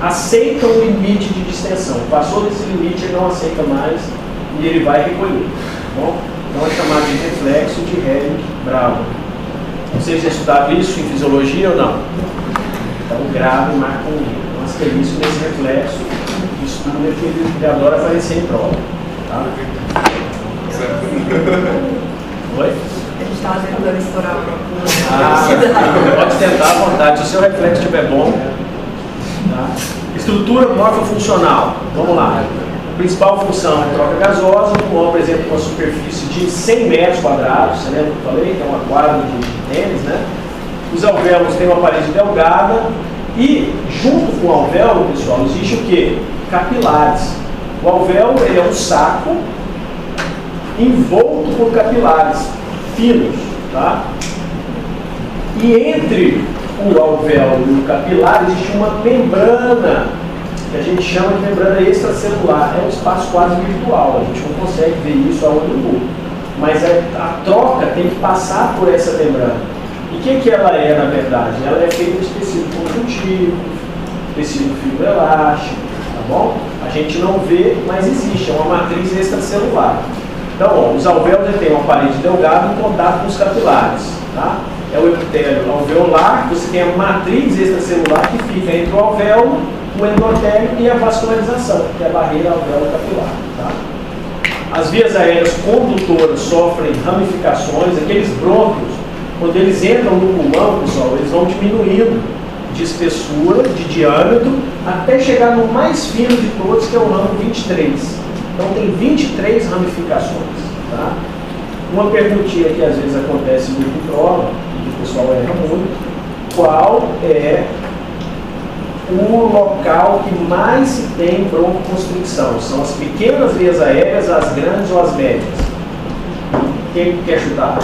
aceitam o limite de distensão. Passou desse limite, ele não aceita mais e ele vai recolher. Tá bom? Então é chamado de reflexo de Hering-Brown. Vocês já estudaram isso em fisiologia ou não? Então grave e marca um livro. Então asterisco nesse reflexo, estuda que ele adora aparecer em prova. Tá? Oi? A gente estava tentando estourar pode tentar à vontade, se o seu reflexo estiver bom. Tá? Estrutura morfofuncional. Vamos lá. A principal função é troca gasosa. O pulmão apresenta uma superfície de 100 metros quadrados. Você lembra que eu falei? Que é uma quadra de tênis, né? Os alvéolos têm uma parede delgada e, junto com o alvéolo, pessoal, existe o quê? Capilares. O alvéolo ele é um saco envolto por capilares finos, tá? E entre o alvéolo e o capilar existe uma membrana que a gente chama de membrana extracelular. É um espaço quase virtual, a gente não consegue ver isso a olho nu. Mas a troca tem que passar por essa membrana. E o que ela é, na verdade? Ela é feita de tecido conjuntivo, tecido fibroelástico, tá bom? A gente não vê, mas existe, é uma matriz extracelular. Então, ó, os alvéolos têm uma parede delgada em contato com os capilares, tá? É o epitélio alveolar, você tem a matriz extracelular que fica entre o alvéolo, o endotélio e a vascularização, que é a barreira alvéolo-capilar, tá? As vias aéreas condutoras sofrem ramificações, aqueles brônquios. Quando eles entram no pulmão, pessoal, eles vão diminuindo de espessura, de diâmetro, até chegar no mais fino de todos, que é o ramo 23. Então tem 23 ramificações. Tá? Uma perguntinha que às vezes acontece muito em prova, e o pessoal erra muito: qual é o local que mais se tem broncoconstricção? São as pequenas vias aéreas, as grandes ou as médias? Quem quer chutar?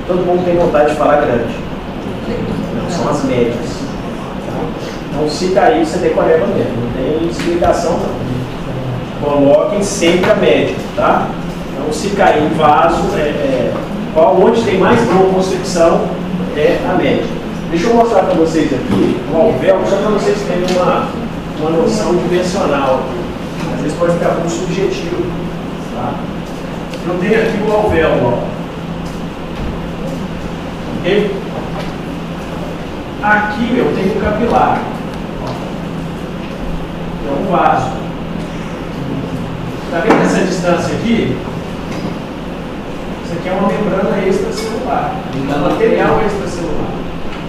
Todo mundo tem vontade de falar grande. Não, são as médias. Então, se cair, você decoreba mesmo. Não tem explicação, não. Coloquem sempre a média, tá? Então, se cair em vaso, onde tem mais broncoconstricção é a média. Deixa eu mostrar para vocês aqui o alvéolo, só para vocês terem uma noção dimensional. Às vezes pode ficar muito subjetivo. Tá? Eu tenho aqui o alvéolo, ó. Okay? Aqui eu tenho o capilar, é um vaso. Está vendo essa distância aqui? Isso aqui é uma membrana extracelular, um material extracelular.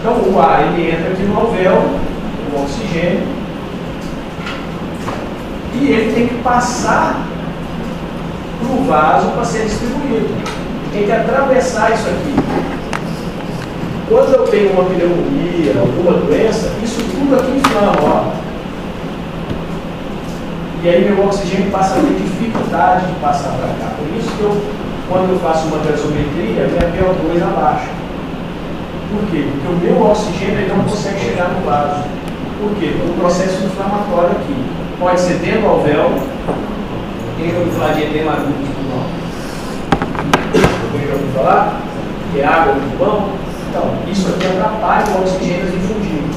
Então o ar ele entra aqui no alvéolo, o oxigênio, E ele tem que passar para o vaso para ser distribuído. Tem que atravessar isso aqui. Quando eu tenho uma pneumonia, alguma doença, isso tudo aqui inflama, ó. E aí meu oxigênio passa a ter dificuldade de passar para cá. Por isso que quando eu faço uma gasometria, minha PO2 abaixa. Por quê? Porque o meu oxigênio ele não consegue chegar no vaso. Por quê? Por um processo inflamatório aqui. Pode ser dentro do alvéolo. Quem já ouviu falar de edema agudo de pulmão? Alguém já ouviu falar? Que é água no pulmão? Então, isso aqui atrapalha o oxigênio difundido.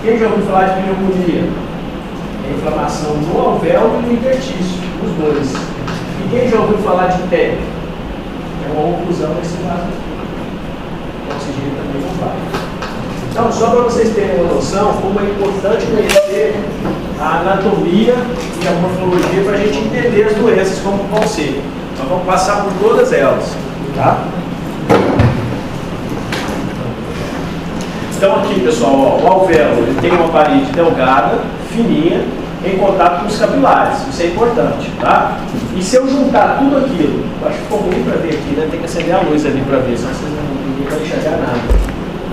Quem já ouviu falar de pneumonia? É inflamação no alvéolo e no intertício, os dois. E quem já ouviu falar de TEP? É uma oclusão nesse vaso aqui. O oxigênio também não vai. Então, só para vocês terem uma noção, como é importante conhecer a anatomia e a morfologia para a gente entender as doenças como vão ser. Nós vamos passar por todas elas. Tá? Então aqui, pessoal, ó, o alvéolo ele tem uma parede delgada, fininha, em contato com os capilares. Isso é importante, tá? E se eu juntar tudo aquilo, eu acho que ficou ruim para ver aqui, né? Tem que acender a luz ali para ver, senão vocês não vão enxergar nada.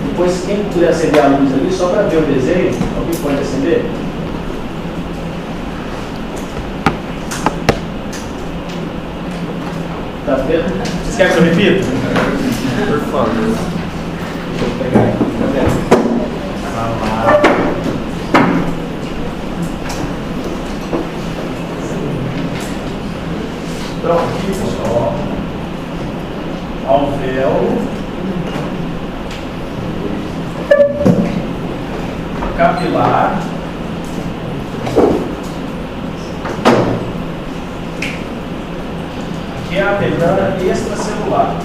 Depois, quem puder acender a luz ali, só para ver o desenho, alguém pode acender? Tá vendo? Vocês querem que eu repita? Por favor. Deixa eu pegar aqui, tá vendo? Então, aqui, pessoal, ó, alvéolo, capilar, aqui é a membrana extracelular,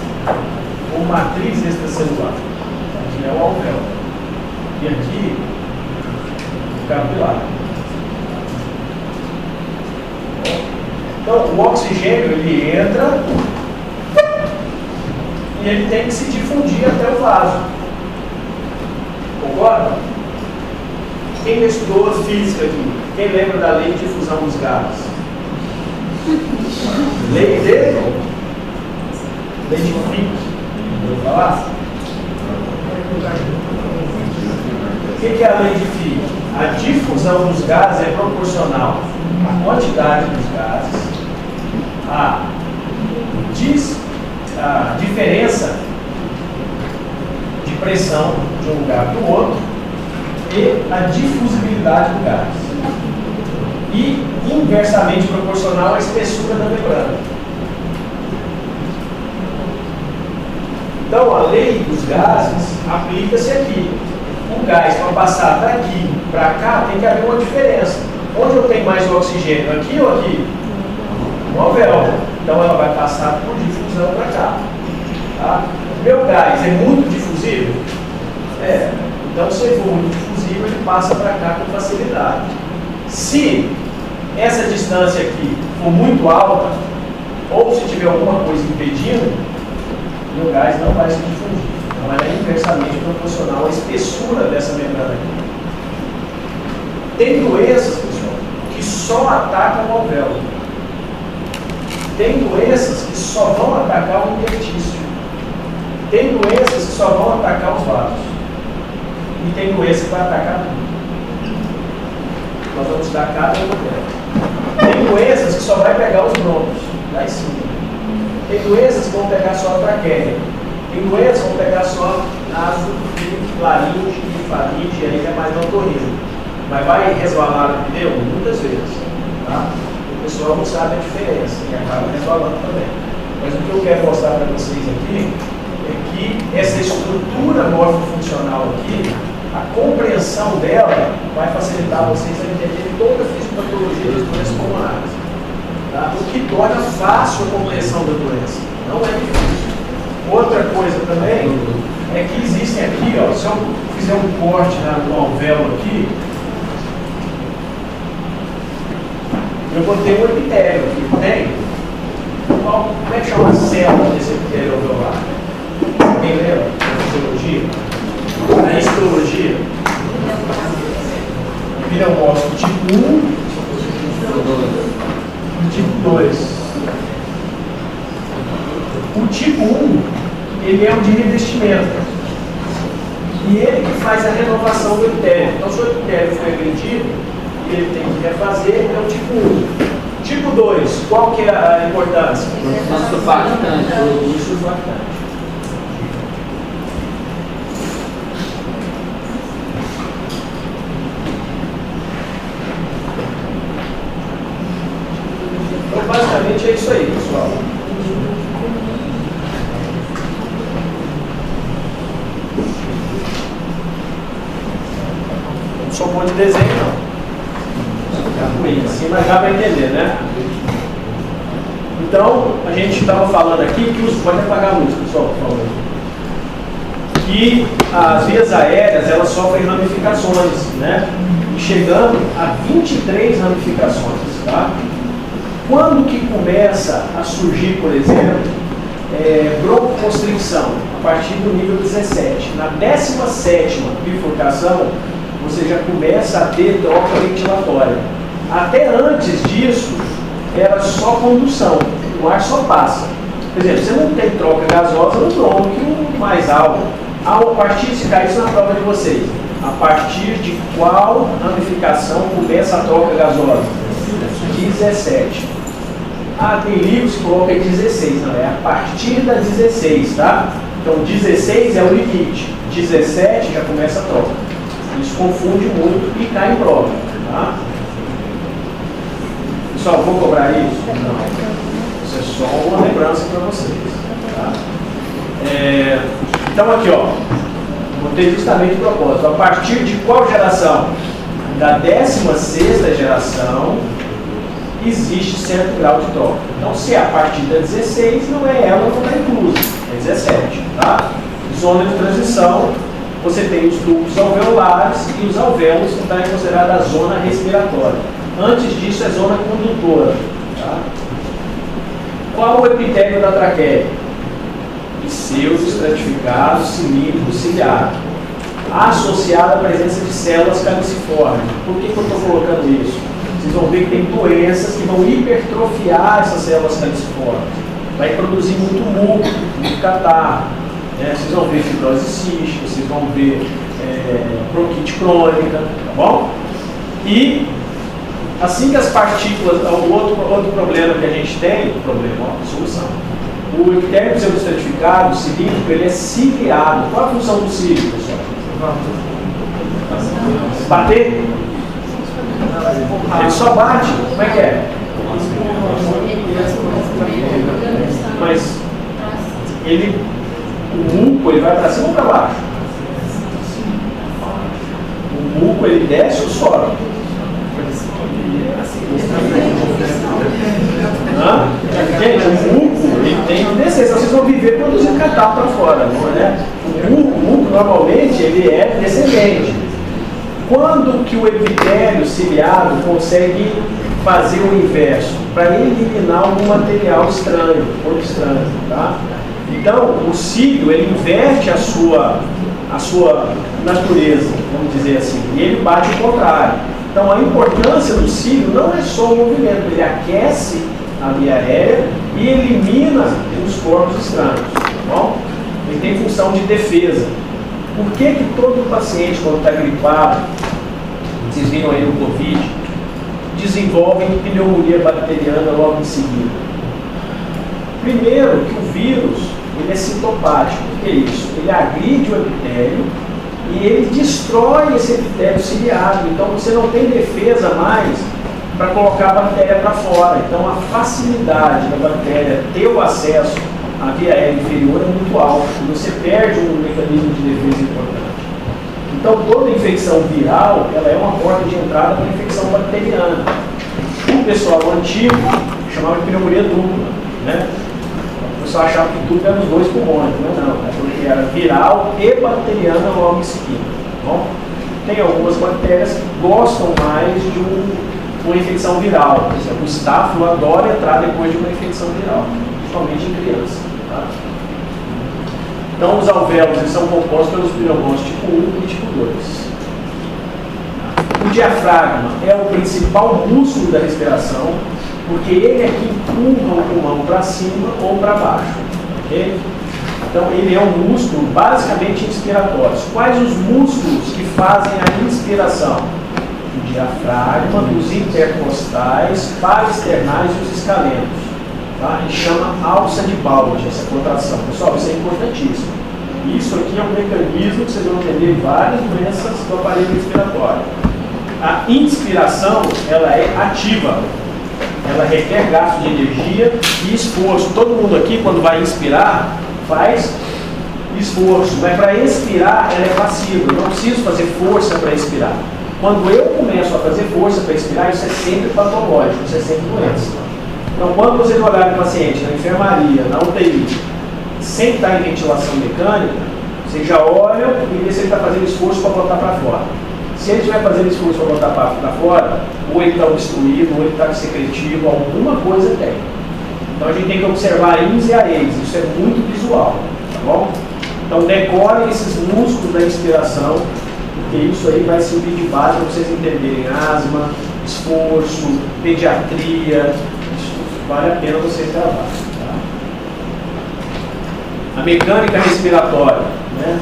ou matriz extracelular. Aqui é o alvéolo. E aqui, o capilar. Então, o oxigênio, ele entra e ele tem que se difundir até o vaso. Concorda? Quem estudou física aqui? Quem lembra da lei de difusão dos gases? Lei de Fick. Vou falar? O que é a lei de Fick? A difusão dos gases é proporcional à quantidade dos gases, à diferença de pressão de um lugar para o outro e a difusibilidade do gás. E inversamente proporcional à espessura da membrana. Então, a lei dos gases aplica-se aqui. O gás, para passar daqui para cá, tem que haver uma diferença. Onde eu tenho mais oxigênio? Aqui ou aqui? No alvéolo. Então, ela vai passar por difusão para cá. Tá? Meu gás é muito difusível? É. Então, se ele for muito difusível, ele passa para cá com facilidade. Se essa distância aqui for muito alta, ou se tiver alguma coisa impedindo, o gás não vai se difundir. Então, ela é inversamente proporcional à espessura dessa membrana aqui. Tem doenças, pessoal, que só atacam o alvéolo. Tem doenças que só vão atacar o intertício. Tem doenças que só vão atacar os vasos. E tem doença que vai atacar tudo. Nós vamos dar cada uma delas. Tem doenças que só vai pegar os brônquios, lá em cima. Tem doenças que vão pegar só a traqueia. Tem doenças que vão pegar só naso, laringe, faringe, e aí é mais no otorrino. Mas vai resvalar no pneu? Muitas vezes. Tá? O pessoal não sabe a diferença e acaba resvalando também. Mas o que eu quero mostrar para vocês aqui é que essa estrutura morfofuncional aqui, a compreensão dela vai facilitar vocês a entenderem toda a fisiopatologia das doenças pulmonares. Tá? O que torna fácil a compreensão da doença. Não é difícil. Outra coisa também é que existem aqui, ó, se eu fizer um corte no alvéolo aqui, eu botei um epitélio aqui, tem? Como é que chama a célula desse epitélio alveolar? Alguém lembra da fisiologia? Na histologia? Pneumócito tipo 1 Tipo 2. O tipo 1, ele é o de revestimento. E ele que faz a renovação do epitério. Então, se o epitério foi agredido, ele tem que refazer, é o tipo 1. Tipo 2, qual que é a importância? Surfactante. O surfactante. Então, basicamente é isso aí, pessoal. Não sou bom de desenho, não. Assim, mas já vai entender, né? Então, a gente estava falando aqui que pode apagar a luz, pessoal, por favor. Que as vias aéreas, elas sofrem ramificações, né? E chegando a 23 ramificações, tá? Quando que começa a surgir, por exemplo, broncoconstricção? A partir do nível 17. Na 17ª bifurcação, você já começa a ter troca ventilatória. Até antes disso, era só condução, o ar só passa. Por exemplo, você não tem troca gasosa no brônquio mais alto. A partir, se cair isso na prova de vocês, a partir de qual ramificação começa a troca gasosa? 17. Ah, tem livros que colocam 16, não é? A partir da 16, tá? Então 16 é o limite, 17 já começa a troca. Isso confunde muito e cai em prova, tá? Pessoal, vou cobrar isso? Não. Isso é só uma lembrança para vocês. Tá? Então aqui, ó, botei justamente o propósito. A partir de qual geração? Da 16ª geração existe certo grau de troca. Então, se é a partir da 16, não é ela que está inclusa, é 17. Tá? Zona de transição, você tem os ductos alveolares e os alvéolos, que está considerada a zona respiratória. Antes disso é zona condutora. Tá? Qual o epitélio da traqueia? Pseudo-estratificado, cilíndrico, ciliar. Associado à presença de células caliciformes. Por que eu estou colocando isso? Vocês vão ver que tem doenças que vão hipertrofiar essas células caliciformes. Vai produzir muito muco, muito catarro. Né? Vocês vão ver fibrose cística, vocês vão ver bronquite crônica, tá bom? E assim que as partículas, o outro problema que a gente tem, solução. O epitélio pseudoestratificado, cilíndrico, ele é ciliado. Qual a função do cílio, pessoal? Bater? Ele só bate. Como é que é? Mas o muco, ele vai para cima ou para baixo? O muco, ele desce ou sobe? Gente, o muco, ele tem que descer, senão vocês vão viver produzindo catarro para fora, não é? O muco, normalmente, ele é descendente. Quando que o epitélio ciliado consegue fazer o inverso? Para eliminar algum material estranho, corpo estranho, tá? Então, o cílio, ele inverte a sua natureza, vamos dizer assim, e ele bate o contrário. Então, a importância do cílio não é só o movimento, ele aquece a via aérea e elimina os corpos estranhos, tá bom? Ele tem função de defesa. Por que todo paciente, quando está gripado, vocês viram aí no Covid, desenvolve pneumonia bacteriana logo em seguida? Primeiro, que o vírus, ele é sintomático. O que é isso? Ele agride o epitélio e ele destrói esse epitélio ciliado. Então, você não tem defesa mais para colocar a bactéria para fora. Então, a facilidade da bactéria ter o acesso à via aérea inferior é muito alta. E você perde um mecanismo de defesa importante. Então, toda infecção viral, ela é uma porta de entrada para a infecção bacteriana. O pessoal antigo chamava de pneumonia dupla, né? O pessoal achava que tudo era nos dois pulmões, não, é porque era viral e bacteriana logo em seguida. Tá bom? Tem algumas bactérias que gostam mais de uma infecção viral. Por exemplo, o estáfilo adora entrar depois de uma infecção viral, principalmente em criança. Tá? Então, os alvéolos eles são compostos pelos pneumônios tipo 1 e tipo 2. O O diafragma é o principal músculo da respiração, porque ele é que empurra o pulmão para cima ou para baixo. Okay? Então, ele é um músculo basicamente inspiratório. Quais os músculos que fazem a inspiração? O diafragma, os intercostais, paraesternais e os escalentos. Tá? E chama alça de Balde, essa contração. Pessoal, isso é importantíssimo. Isso aqui é um mecanismo que vocês vão entender várias doenças do aparelho respiratório. A inspiração, ela é ativa. Ela requer gasto de energia e esforço. Todo mundo aqui, quando vai inspirar, faz esforço. Mas para expirar, ela é passiva. Eu não preciso fazer força para expirar. Quando eu começo a fazer força para expirar, isso é sempre patológico, isso é sempre doença. Então, quando vocês olharem o paciente na enfermaria, na UTI, sem estar em ventilação mecânica, vocês já olham e vê se ele está fazendo esforço para botar para fora. Se ele estiver fazendo esforço para botar para fora, ou ele está obstruído, ou ele está secretivo, alguma coisa tem. Então a gente tem que observar a ins e a eis, isso é muito visual, tá bom? Então decorem esses músculos da inspiração, porque isso aí vai servir de base para vocês entenderem asma, esforço, pediatria, isso vale a pena vocês gravar. A mecânica respiratória, né?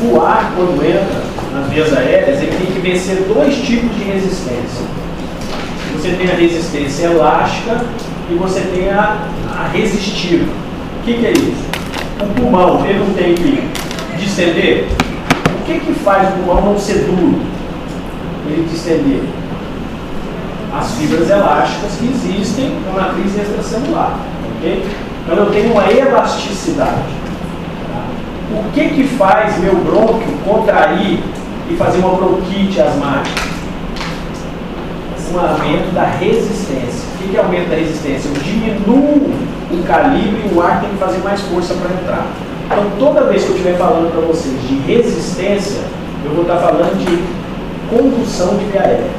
O ar, quando entra nas vias aéreas, ele tem que vencer dois tipos de resistência. Você tem a resistência elástica e você tem a resistiva. O que é isso? O pulmão, ele não tem que distender? O que faz o pulmão não ser duro? Ele distender? As fibras elásticas que existem na matriz extracelular. Okay? Então eu tenho uma elasticidade. O que faz meu brônquio contrair e fazer uma bronquite asmática? Um aumento da resistência. O que é aumento da resistência? Eu diminuo o calibre e o ar tem que fazer mais força para entrar. Então toda vez que eu estiver falando para vocês de resistência, eu vou estar falando de condução de via aérea.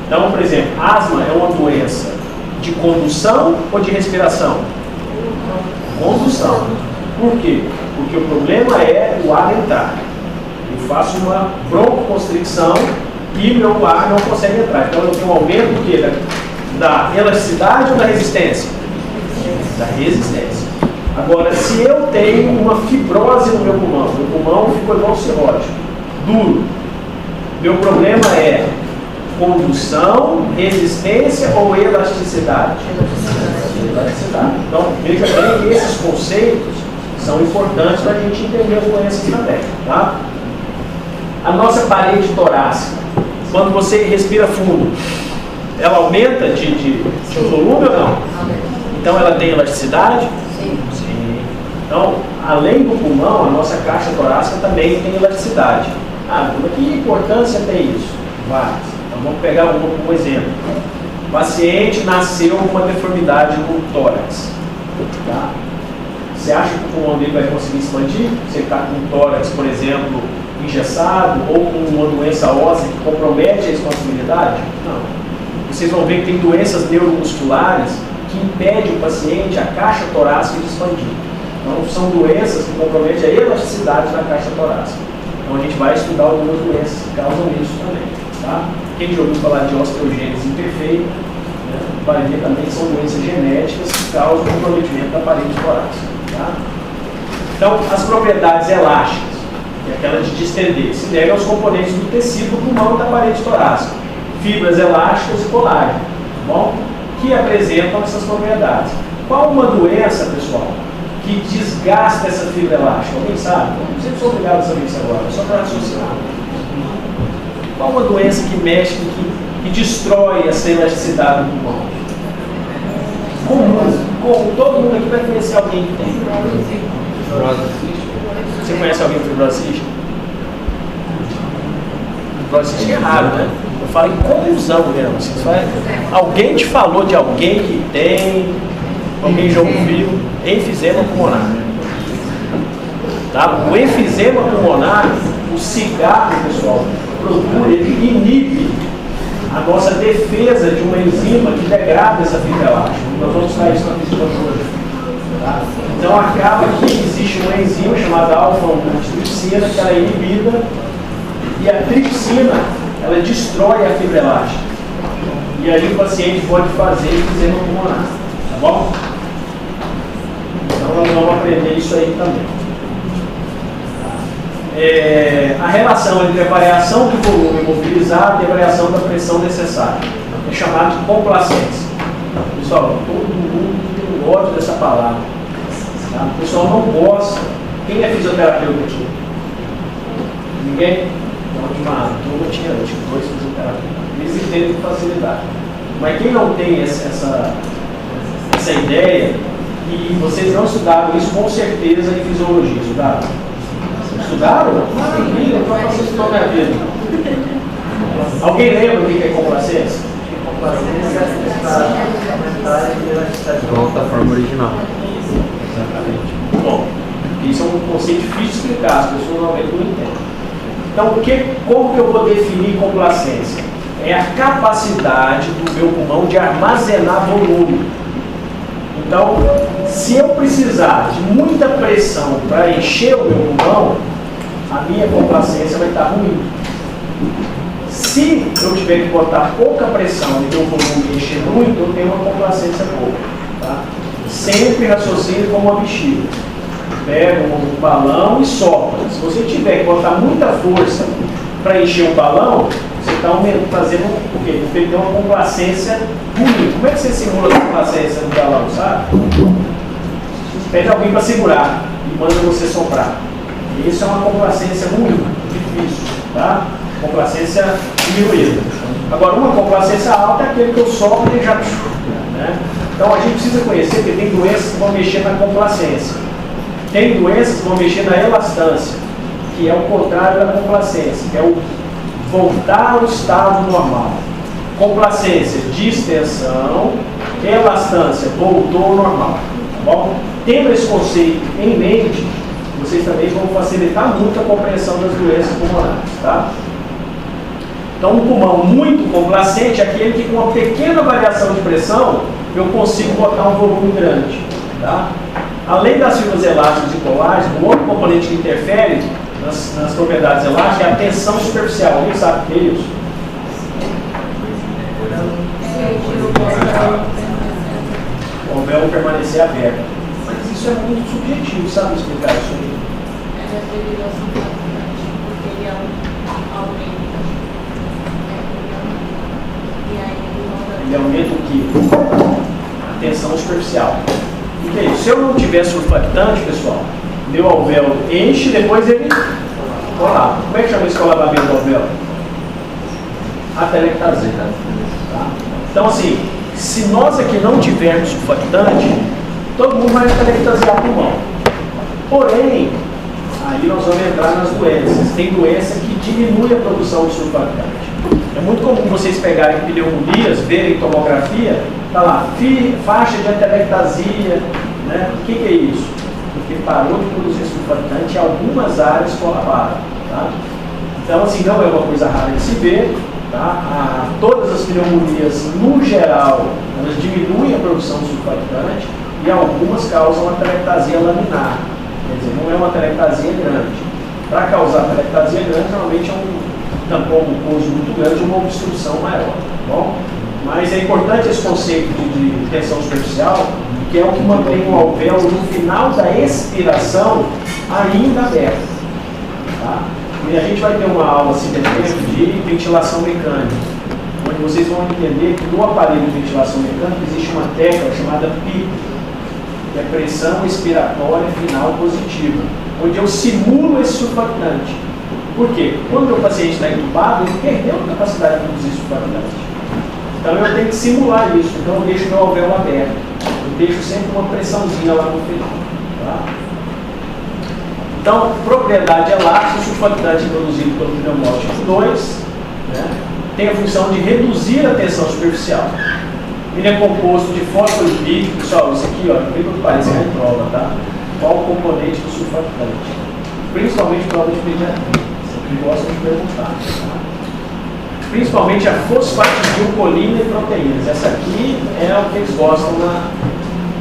Então, por exemplo, asma é uma doença de condução ou de respiração? Condução. Por quê? Porque o problema é o ar entrar. Eu faço uma broncoconstricção e meu ar não consegue entrar. Então eu tenho um aumento do quê? Da elasticidade ou da resistência? Da resistência. Agora, se eu tenho uma fibrose no meu pulmão ficou igual cirrótico, duro. Meu problema é condução, resistência ou elasticidade? Elasticidade. Então, veja bem que esses conceitos são importantes para a gente entender as doenças também, tá? A nossa parede torácica, quando você respira fundo, ela aumenta de volume ou não? Então ela tem elasticidade? Sim. Então, além do pulmão, a nossa caixa torácica também tem elasticidade. Que importância tem isso? Várias. Então vamos pegar um exemplo. O paciente nasceu com uma deformidade no tórax. Tá? Você acha que o pulmão dele vai conseguir expandir? Se ele está com um tórax, por exemplo, engessado ou com uma doença óssea que compromete a expansibilidade? Não. Vocês vão ver que tem doenças neuromusculares que impedem o paciente, a caixa torácica, de expandir. Então, são doenças que comprometem a elasticidade da caixa torácica. Então, a gente vai estudar algumas doenças que causam isso também. Tá? Quem já ouviu falar de osteogênese imperfeita, né, vai ver também que são doenças genéticas que causam comprometimento da parede torácica. Tá? Então, as propriedades elásticas, que é aquela de distender, se devem aos componentes do tecido do pulmão e da parede torácica, fibras elásticas e colágeno, tá bom? Que apresentam essas propriedades. Qual uma doença, pessoal, que desgasta essa fibra elástica? Alguém sabe? Não sei se sou obrigado a saber isso agora, só para raciocinar. Qual uma doença que mexe, que destrói essa elasticidade do pulmão? Como todo mundo aqui vai conhecer alguém que tem. Fibrose cística. Você conhece alguém com fibrose cística? Fibrose cística é raro, né? Eu falo em confusão mesmo. Alguém te falou de alguém que tem, alguém já ouviu, enfisema pulmonar. Tá? O enfisema pulmonar, o cigarro, pessoal, ele inibe a nossa defesa de uma enzima que degrada essa fibra elástica. Nós vamos falar isso na fisiologia. Tá? Então acaba que existe uma enzima chamada alfa-1-tripsina, que ela é inibida, e a tripsina ela destrói a fibra elástica. E aí o paciente pode fazer eczema pulmonar, tá bom? Então nós vamos aprender isso aí também. A relação entre a variação do volume mobilizado e a variação da pressão necessária é chamada de complacência. Pessoal, todo mundo tem um ódio dessa palavra. Tá? O pessoal não gosta. Quem é fisioterapeuta aqui? Ninguém? Então, de uma turma tinha 2 fisioterapeutas. Eles entendem com facilidade. Mas quem não tem essa ideia, e vocês não estudaram isso com certeza em fisiologia, estudaram? Estudaram? Maravilha, eu faço isso toda a minha vida. Alguém lembra o que é complacência? Volta à forma original. Exatamente. Bom, isso é um conceito difícil de explicar, as pessoas normalmente não entendem. Então, como que eu vou definir complacência? É a capacidade do meu pulmão de armazenar volume. Então, se eu precisar de muita pressão para encher o meu pulmão, a minha complacência vai estar ruim. Se eu tiver que botar pouca pressão e meu volume encher muito, eu tenho uma complacência pouca. Tá? Sempre raciocine como uma bexiga. Pega um balão e sopra. Se você tiver que botar muita força para encher o balão, você está fazendo o quê? Porque ele tem uma complacência ruim. Como é que você segura a complacência no balão, sabe? Pede alguém para segurar e manda você soprar. Isso é uma complacência ruim, difícil, tá? Complacência diminuída. Agora, uma complacência alta é aquele que eu sopro e já... Né? Então, a gente precisa conhecer que tem doenças que vão mexer na complacência. Tem doenças que vão mexer na elastância, que é o contrário da complacência, que é o voltar ao estado normal. Complacência, distensão, elastância, voltou ao normal. Tá bom? Tendo esse conceito em mente, vocês também vão facilitar muito a compreensão das doenças pulmonares. Tá? Então, um pulmão muito complacente é aquele que, com uma pequena variação de pressão, eu consigo botar um volume grande. Tá? Além das fibras elásticas e colágeno, o outro componente que interfere nas propriedades elásticas é a tensão superficial. Alguém sabe o que é isso? O véu permanecer aberto. Mas isso é muito subjetivo, sabe explicar isso aí? Ele aumenta o quê? A tensão superficial. O que é isso? Se eu não tiver surfactante, pessoal, meu alvéolo enche, depois ele colaba. Como é que chama esse colabamento do alvéolo? Atelectasia. Tá? Então, assim, se nós aqui não tivermos surfactante, todo mundo vai atelectasiar o pulmão. Porém, aí nós vamos entrar nas doenças. Tem doença que diminui a produção de surfactante. É muito comum vocês pegarem pneumonias, verem tomografia, tá lá, faixa de atelectasia, né? O que é isso? Porque parou de produzir surfactante e algumas áreas colabaram, tá? Então, assim, não é uma coisa rara de se ver, tá? Todas as pneumonias, no geral, elas diminuem a produção de surfactante e algumas causam atelectasia laminar, quer dizer, não é uma atelectasia grande. Para causar atelectasia grande, normalmente é um tampão mucoso muito grande, uma obstrução maior, tá bom? Mas é importante esse conceito de tensão superficial, que é o que mantém o alvéolo no final da expiração ainda aberto. Tá? E a gente vai ter uma aula assim de ventilação mecânica, onde vocês vão entender que no aparelho de ventilação mecânica existe uma tecla chamada PIP, que é pressão expiratória final positiva, onde eu simulo esse surfactante. Por quê? Quando o paciente está entubado, ele perdeu a capacidade de produzir surfactante. Então eu tenho que simular isso, então eu deixo meu alvéolo aberto. Eu deixo sempre uma pressãozinha lá no final. Tá? Então, propriedade elástica, o surfactante produzido pelo pneumólogo tipo 2, né, tem a função de reduzir a tensão superficial. Ele é composto de fósforo líquido, pessoal, isso aqui, ó, que parece que é prova, tá? Qual o componente do surfactante? Principalmente prova de pediatria. Que gostam de perguntar. Tá? Principalmente a fosfatidilcolina e proteínas. Essa aqui é o que eles gostam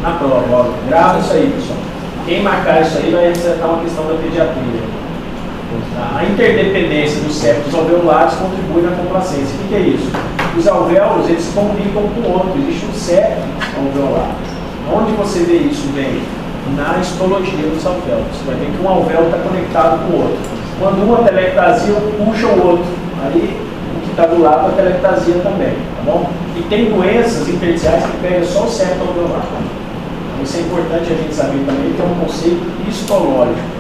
na prova. Grava isso aí, pessoal. Quem marcar isso aí vai acertar uma questão da pediatria. A interdependência dos septos alveolares contribui na complacência. O que é isso? Os alvéolos, eles comunicam com o outro. Existe um septo alveolar. Onde você vê isso? Vem na histologia dos alvéolos. Você vai ver que um alvéolo está conectado com o outro. Quando uma telectasia, puxa o outro. Aí, o que está do lado, a telectasia também. Tá bom? E tem doenças intersticiais que pegam só o septo alveolar. Então, isso é importante a gente saber também, que é um conceito histológico.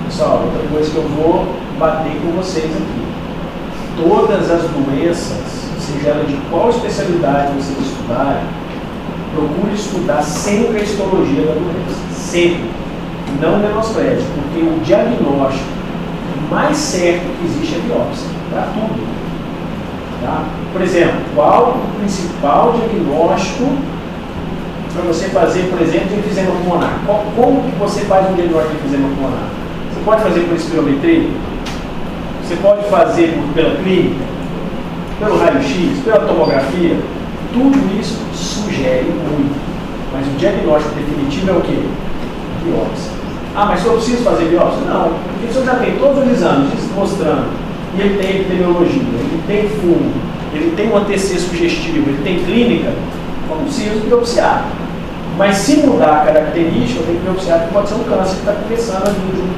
Pessoal, outra coisa que eu vou bater com vocês aqui. Todas as doenças, seja ela de qual especialidade vocês estudarem, procure estudar sempre a histologia da doença. Sempre. Não menospreze, porque o diagnóstico mais certo que existe é a biópsia. Para tudo. Tá? Por exemplo, qual o principal diagnóstico para você fazer, por exemplo, de enfisema pulmonar? Como que você faz um diagnóstico de enfisema pulmonar? Você pode fazer por espirometria? Você pode fazer pela clínica? Pelo raio-x? Pela tomografia? Tudo isso sugere muito. Mas o diagnóstico definitivo é o quê? Biópsia. Ah, mas eu preciso fazer biópsia? Não. Porque o senhor já tem todos os exames mostrando. E ele tem epidemiologia, ele tem fundo, ele tem um ATC sugestivo, ele tem clínica. Não preciso biopsiar. Mas se mudar a característica, eu tenho que biopsiar que pode ser um câncer que está começando ali junto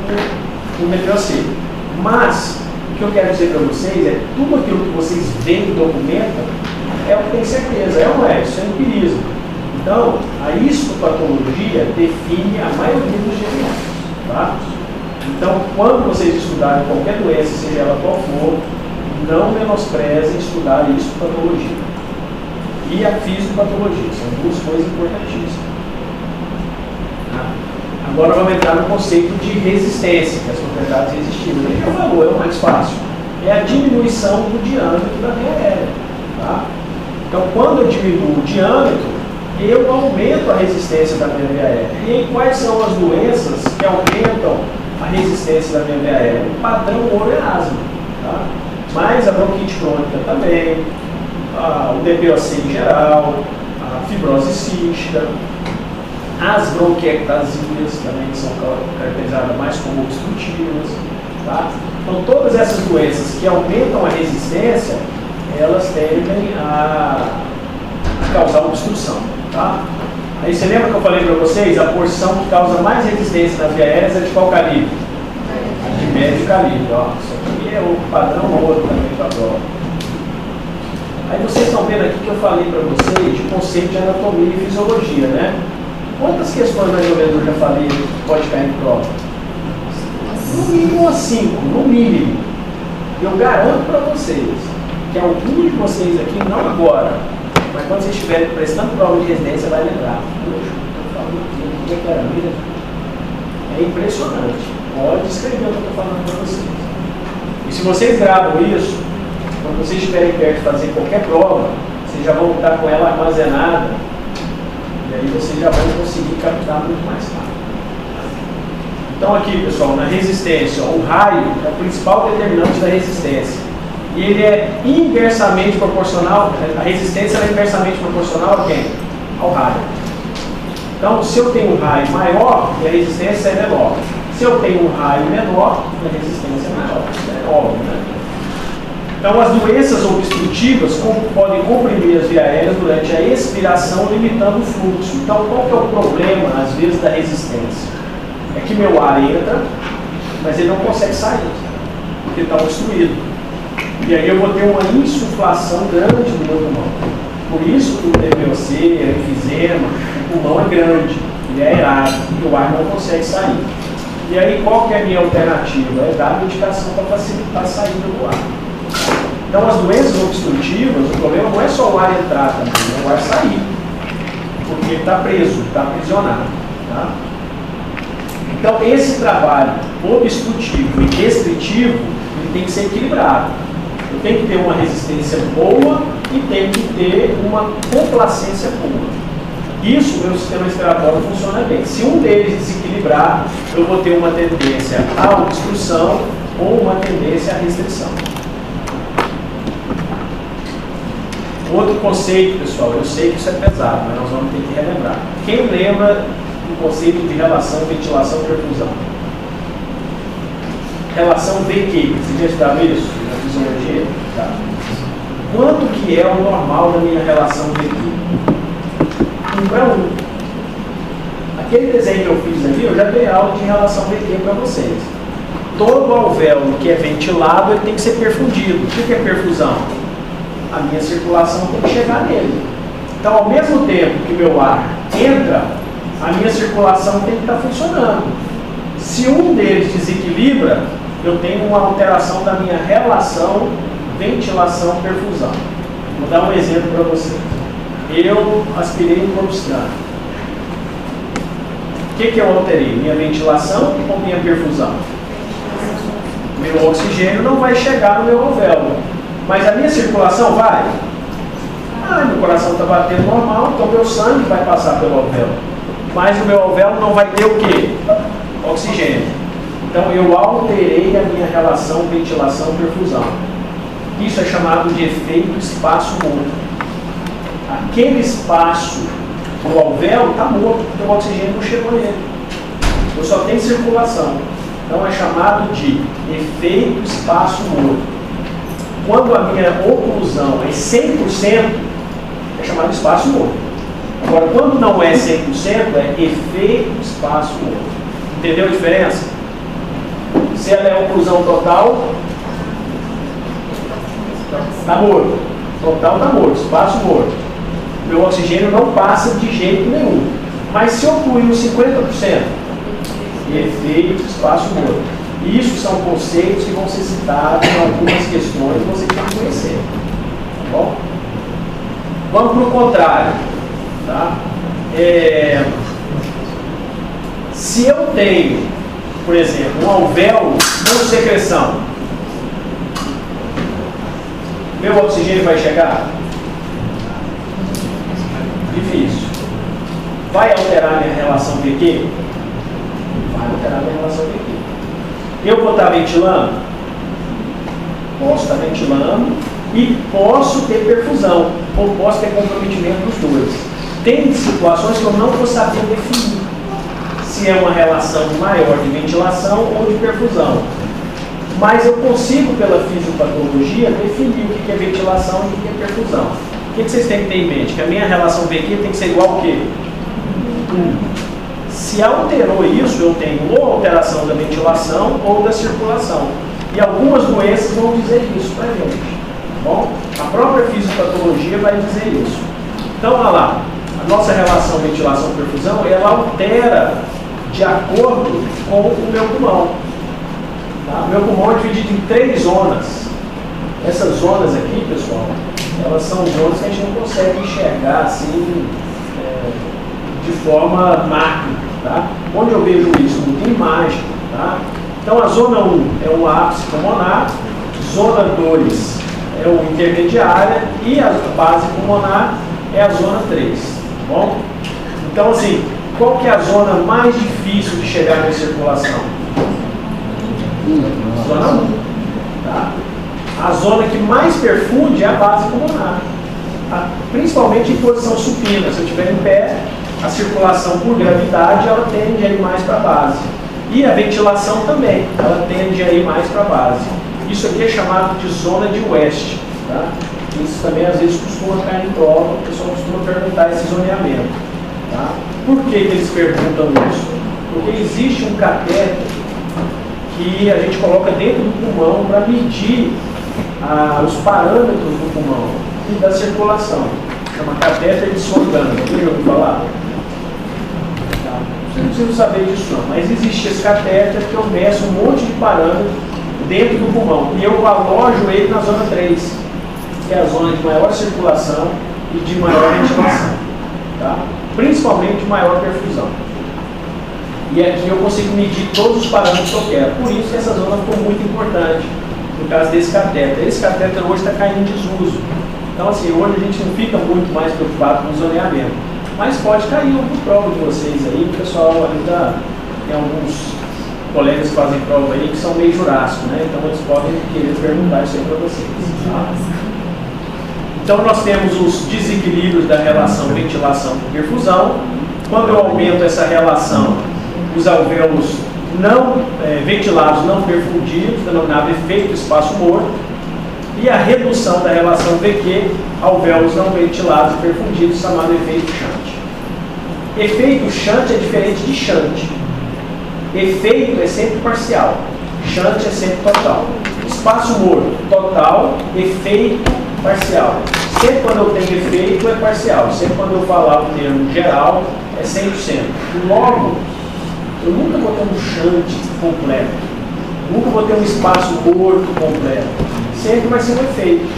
com o metriocele. Mas, o que eu quero dizer para vocês é tudo aquilo que vocês veem e documentam é o que tem certeza, é ou não é? Isso é empirismo. Então, a histopatologia define a maioria dos diagnósticos. Tá? Então, quando vocês estudarem qualquer doença, seja ela qual for, não menosprezem estudar a histopatologia e a fisiopatologia. São duas coisas importantíssimas. Agora vamos entrar no conceito de resistência, que as propriedades resistivas. Ele já falou, é o mais fácil. É a diminuição do diâmetro da veia aérea. Tá? Então, quando eu diminuo o diâmetro, eu aumento a resistência da minha veia aérea. E aí, quais são as doenças que aumentam a resistência da minha veia aérea? O padrão ouro é asma. Tá? Mas a bronquite crônica também, o DPOC em geral, a fibrose cística, as bronquiectasias também são caracterizadas mais como obstrutivas. Tá? Então, todas essas doenças que aumentam a resistência, elas tendem a causar obstrução. Tá? Aí você lembra que eu falei para vocês, a porção que causa mais resistência nas vias aéreas é de qual calibre? De médio calibre. Ó. Isso aqui é o padrão ouro também para a prova. Aí vocês estão vendo aqui que eu falei para vocês de conceito de anatomia e fisiologia, né? Quantas questões mais ou menos eu já falei que pode cair em prova? No mínimo umas 5, no mínimo. Eu garanto para vocês que algum de vocês aqui, não agora, mas quando vocês estiverem prestando prova de residência, vai lembrar. Poxa, estou falando aqui, que era vida. É impressionante. Pode escrever o que eu estou falando para vocês. E se vocês gravam isso, quando vocês estiverem perto de fazer qualquer prova, vocês já vão estar com ela armazenada. E aí vocês já vão conseguir captar muito mais rápido. Então aqui, pessoal, na resistência, o raio é o principal determinante da resistência. E ele é inversamente proporcional, a resistência é inversamente proporcional a quem? Ao raio. Então, se eu tenho um raio maior, a resistência é menor. Se eu tenho um raio menor, a resistência é maior. É óbvio, né? Então, as doenças obstrutivas podem comprimir as vias aéreas durante a expiração, limitando o fluxo. Então, qual que é o problema, às vezes, da resistência? É que meu ar entra, mas ele não consegue sair, porque está obstruído. E aí eu vou ter uma insuflação grande no meu pulmão. Por isso que o DPOC, o enfisema, o pulmão é grande, ele é aerado, e o ar não consegue sair. E aí qual que é a minha alternativa? É dar medicação para facilitar a saída do ar. Então as doenças obstrutivas, o problema não é só o ar entrar também, é o ar sair. Porque ele está preso, está aprisionado. Tá? Então esse trabalho obstrutivo e restritivo, ele tem que ser equilibrado. Eu tenho que ter uma resistência boa e tenho que ter uma complacência boa. Isso, o meu sistema respiratório funciona bem. Se um deles desequilibrar, eu vou ter uma tendência à obstrução ou uma tendência à restrição. Outro conceito, pessoal, eu sei que isso é pesado, mas nós vamos ter que relembrar. Quem lembra do conceito de relação ventilação-perfusão? relação VQ. Vocês já estudaram isso na fisiologia? Tá. Quanto que é o normal da minha relação VQ? 1:1. Aquele desenho que eu fiz ali, eu já dei aula de relação VQ para vocês. Todo alvéolo que é ventilado, ele tem que ser perfundido. O que é perfusão? A minha circulação tem que chegar nele. Então, ao mesmo tempo que meu ar entra, a minha circulação tem que estar funcionando. Se um deles desequilibra, eu tenho uma alteração da minha relação ventilação-perfusão. Vou dar um exemplo para vocês. Eu aspirei um corpo estranho. O que eu alterei? Minha ventilação ou minha perfusão? Meu oxigênio não vai chegar no meu alvéolo. Mas a minha circulação vai? Meu coração está batendo normal, então meu sangue vai passar pelo alvéolo. Mas o meu alvéolo não vai ter o quê? Oxigênio. Então eu alterei a minha relação ventilação-perfusão. Isso é chamado de efeito espaço-morto. Aquele espaço do alvéolo está morto, porque o oxigênio não chegou nele. Eu só tenho circulação. Então é chamado de efeito espaço-morto. Quando a minha oclusão é 100%, é chamado de espaço morto. Agora, quando não é 100%, é efeito espaço morto. Entendeu a diferença? Se ela é oclusão total, está morto. Total está morto, espaço morto. Meu oxigênio não passa de jeito nenhum. Mas se ocluir os 50%, efeito espaço morto. Isso são conceitos que vão ser citados em algumas questões que você tem que conhecer. Tá bom? Vamos para o contrário. Tá? Se eu tenho, por exemplo, um alvéolo com secreção, meu oxigênio vai chegar? Difícil. Vai alterar minha relação VQ? Vai alterar minha relação VQ. Eu vou estar ventilando? Posso estar ventilando e posso ter perfusão, ou posso ter comprometimento dos dois. Tem situações que eu não vou saber definir se é uma relação maior de ventilação ou de perfusão. Mas eu consigo, pela fisiopatologia, definir o que é ventilação e o que é perfusão. O que vocês têm que ter em mente? Que a minha relação VQ tem que ser igual ao quê? 1. Se alterou isso, eu tenho ou alteração da ventilação ou da circulação. E algumas doenças vão dizer isso para a gente. Tá bom? A própria fisiopatologia vai dizer isso. Então, olha lá. A nossa relação ventilação-perfusão, ela altera de acordo com o meu pulmão. Tá? O meu pulmão é dividido em 3 zonas. Essas zonas aqui, pessoal, elas são zonas que a gente não consegue enxergar assim, de forma macro. Tá? Onde eu vejo isso? Não tem imagem. Tá? Então a zona 1 é o ápice pulmonar, zona 2 é o intermediária e a base pulmonar é a zona 3. Tá bom? Então assim, qual que é a zona mais difícil de chegar na circulação? Zona 1. Tá? A zona que mais perfunde é a base pulmonar. Tá? Principalmente em posição supina. Se eu estiver em pé, a circulação por gravidade ela tende a ir mais para a base. E a ventilação também, ela tende a ir mais para a base. Isso aqui é chamado de zona de West. Tá? Isso também às vezes costuma cair em prova, o pessoal costuma perguntar esse zoneamento. Tá? Por que eles perguntam isso? Porque existe um catéter que a gente coloca dentro do pulmão para medir os parâmetros do pulmão e da circulação. Chama catéter de Swan-Ganz. Já ouviu falar? Você não precisa saber disso não, mas existe esse catéter que eu meço um monte de parâmetros dentro do pulmão e eu alojo ele na zona 3, que é a zona de maior circulação e de maior ventilação, tá? Principalmente de maior perfusão. E aqui eu consigo medir todos os parâmetros que eu quero, por isso que essa zona ficou muito importante, no caso desse catéter. Esse catéter hoje está caindo em desuso, então assim, hoje a gente não fica muito mais preocupado com o zoneamento. Mas pode cair alguma prova de vocês aí, o pessoal ainda tem alguns colegas que fazem prova aí que são meio jurássicos, né? Então eles podem querer perguntar isso aí para vocês. Tá? Então nós temos os desequilíbrios da relação ventilação com perfusão. Quando eu aumento essa relação, os alvéolos não ventilados, não perfundidos, denominado efeito espaço morto, e a redução da relação VQ, alvéolos não ventilados e perfundidos, chamado efeito Shunt. Efeito Shunt é diferente de Shunt. Efeito é sempre parcial, Shunt é sempre total. Espaço morto, total, efeito, parcial. Sempre quando eu tenho efeito é parcial, sempre quando eu falar o termo geral é 100%. Logo, eu nunca vou ter um shunt completo, nunca vou ter um espaço morto completo, sempre vai ser um efeito.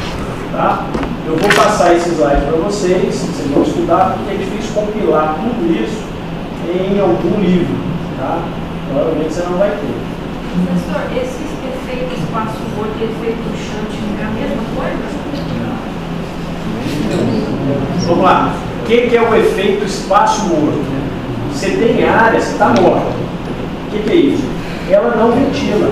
Tá? Eu vou passar esse slide para vocês vão estudar, porque é difícil compilar tudo isso em algum livro. Tá? Provavelmente você não vai ter. Professor, esses efeitos espaço morto e efeito shunt é a mesma coisa? Vamos lá. O que é o efeito espaço morto? Você tem áreas que está morta. O que é isso? Ela não ventila.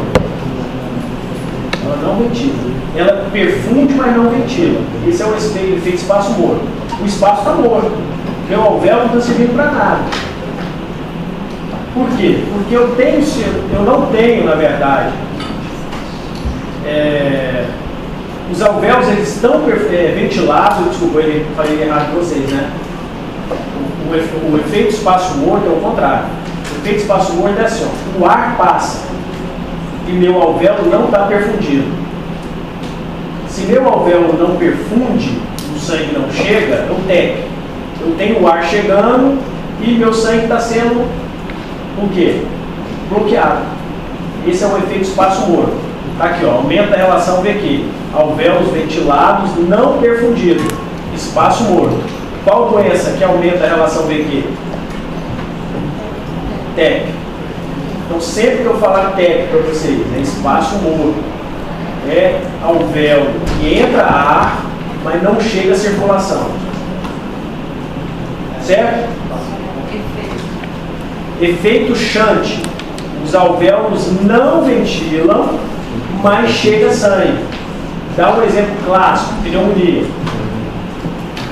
Ela não ventila. Ela perfunde, mas não ventila. Esse é o efeito espaço morto. O espaço está morto. Meu alvéolo não está servindo para nada. Por quê? Porque eu não tenho, na verdade, os alvéolos eles estão ventilados. Desculpa, eu falei errado para vocês, né? O efeito espaço morto é o contrário. O efeito espaço morto é assim, ó, o ar passa e meu alvéolo não está perfundido. Se meu alvéolo não perfunde, o sangue não chega, eu tenho o ar chegando e meu sangue está sendo o quê? Bloqueado. Esse é o efeito espaço morto. Tá aqui, ó, aumenta a relação VQ. Alvéolos ventilados não perfundidos. Espaço morto. Qual doença que aumenta a relação VQ? TEP. Então, sempre que eu falar TEP para vocês, é espaço morto. É alvéolo que entra ar, mas não chega a circulação. Certo? Efeito Shunt. Os alvéolos não ventilam, mas chega sangue. Dá um exemplo clássico, pneumonia.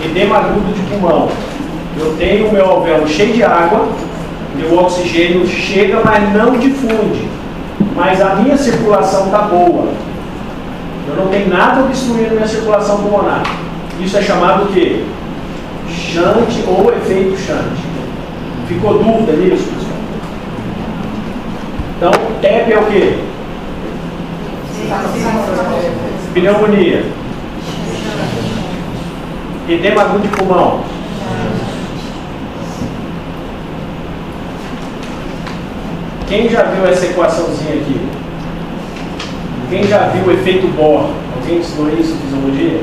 Edema agudo de pulmão. Eu tenho o meu alvéolo cheio de água, meu oxigênio chega, mas não difunde. Mas a minha circulação está boa. Eu não tenho nada obstruindo minha circulação pulmonar. Isso é chamado o quê? Shunt ou efeito Shunt. Ficou dúvida nisso, pessoal? Então, TEP é o quê? Pneumonia. Edema agudo de pulmão. Quem já viu essa equaçãozinha aqui? Quem já viu o efeito Bohr? Alguém ensinou isso em fisiologia?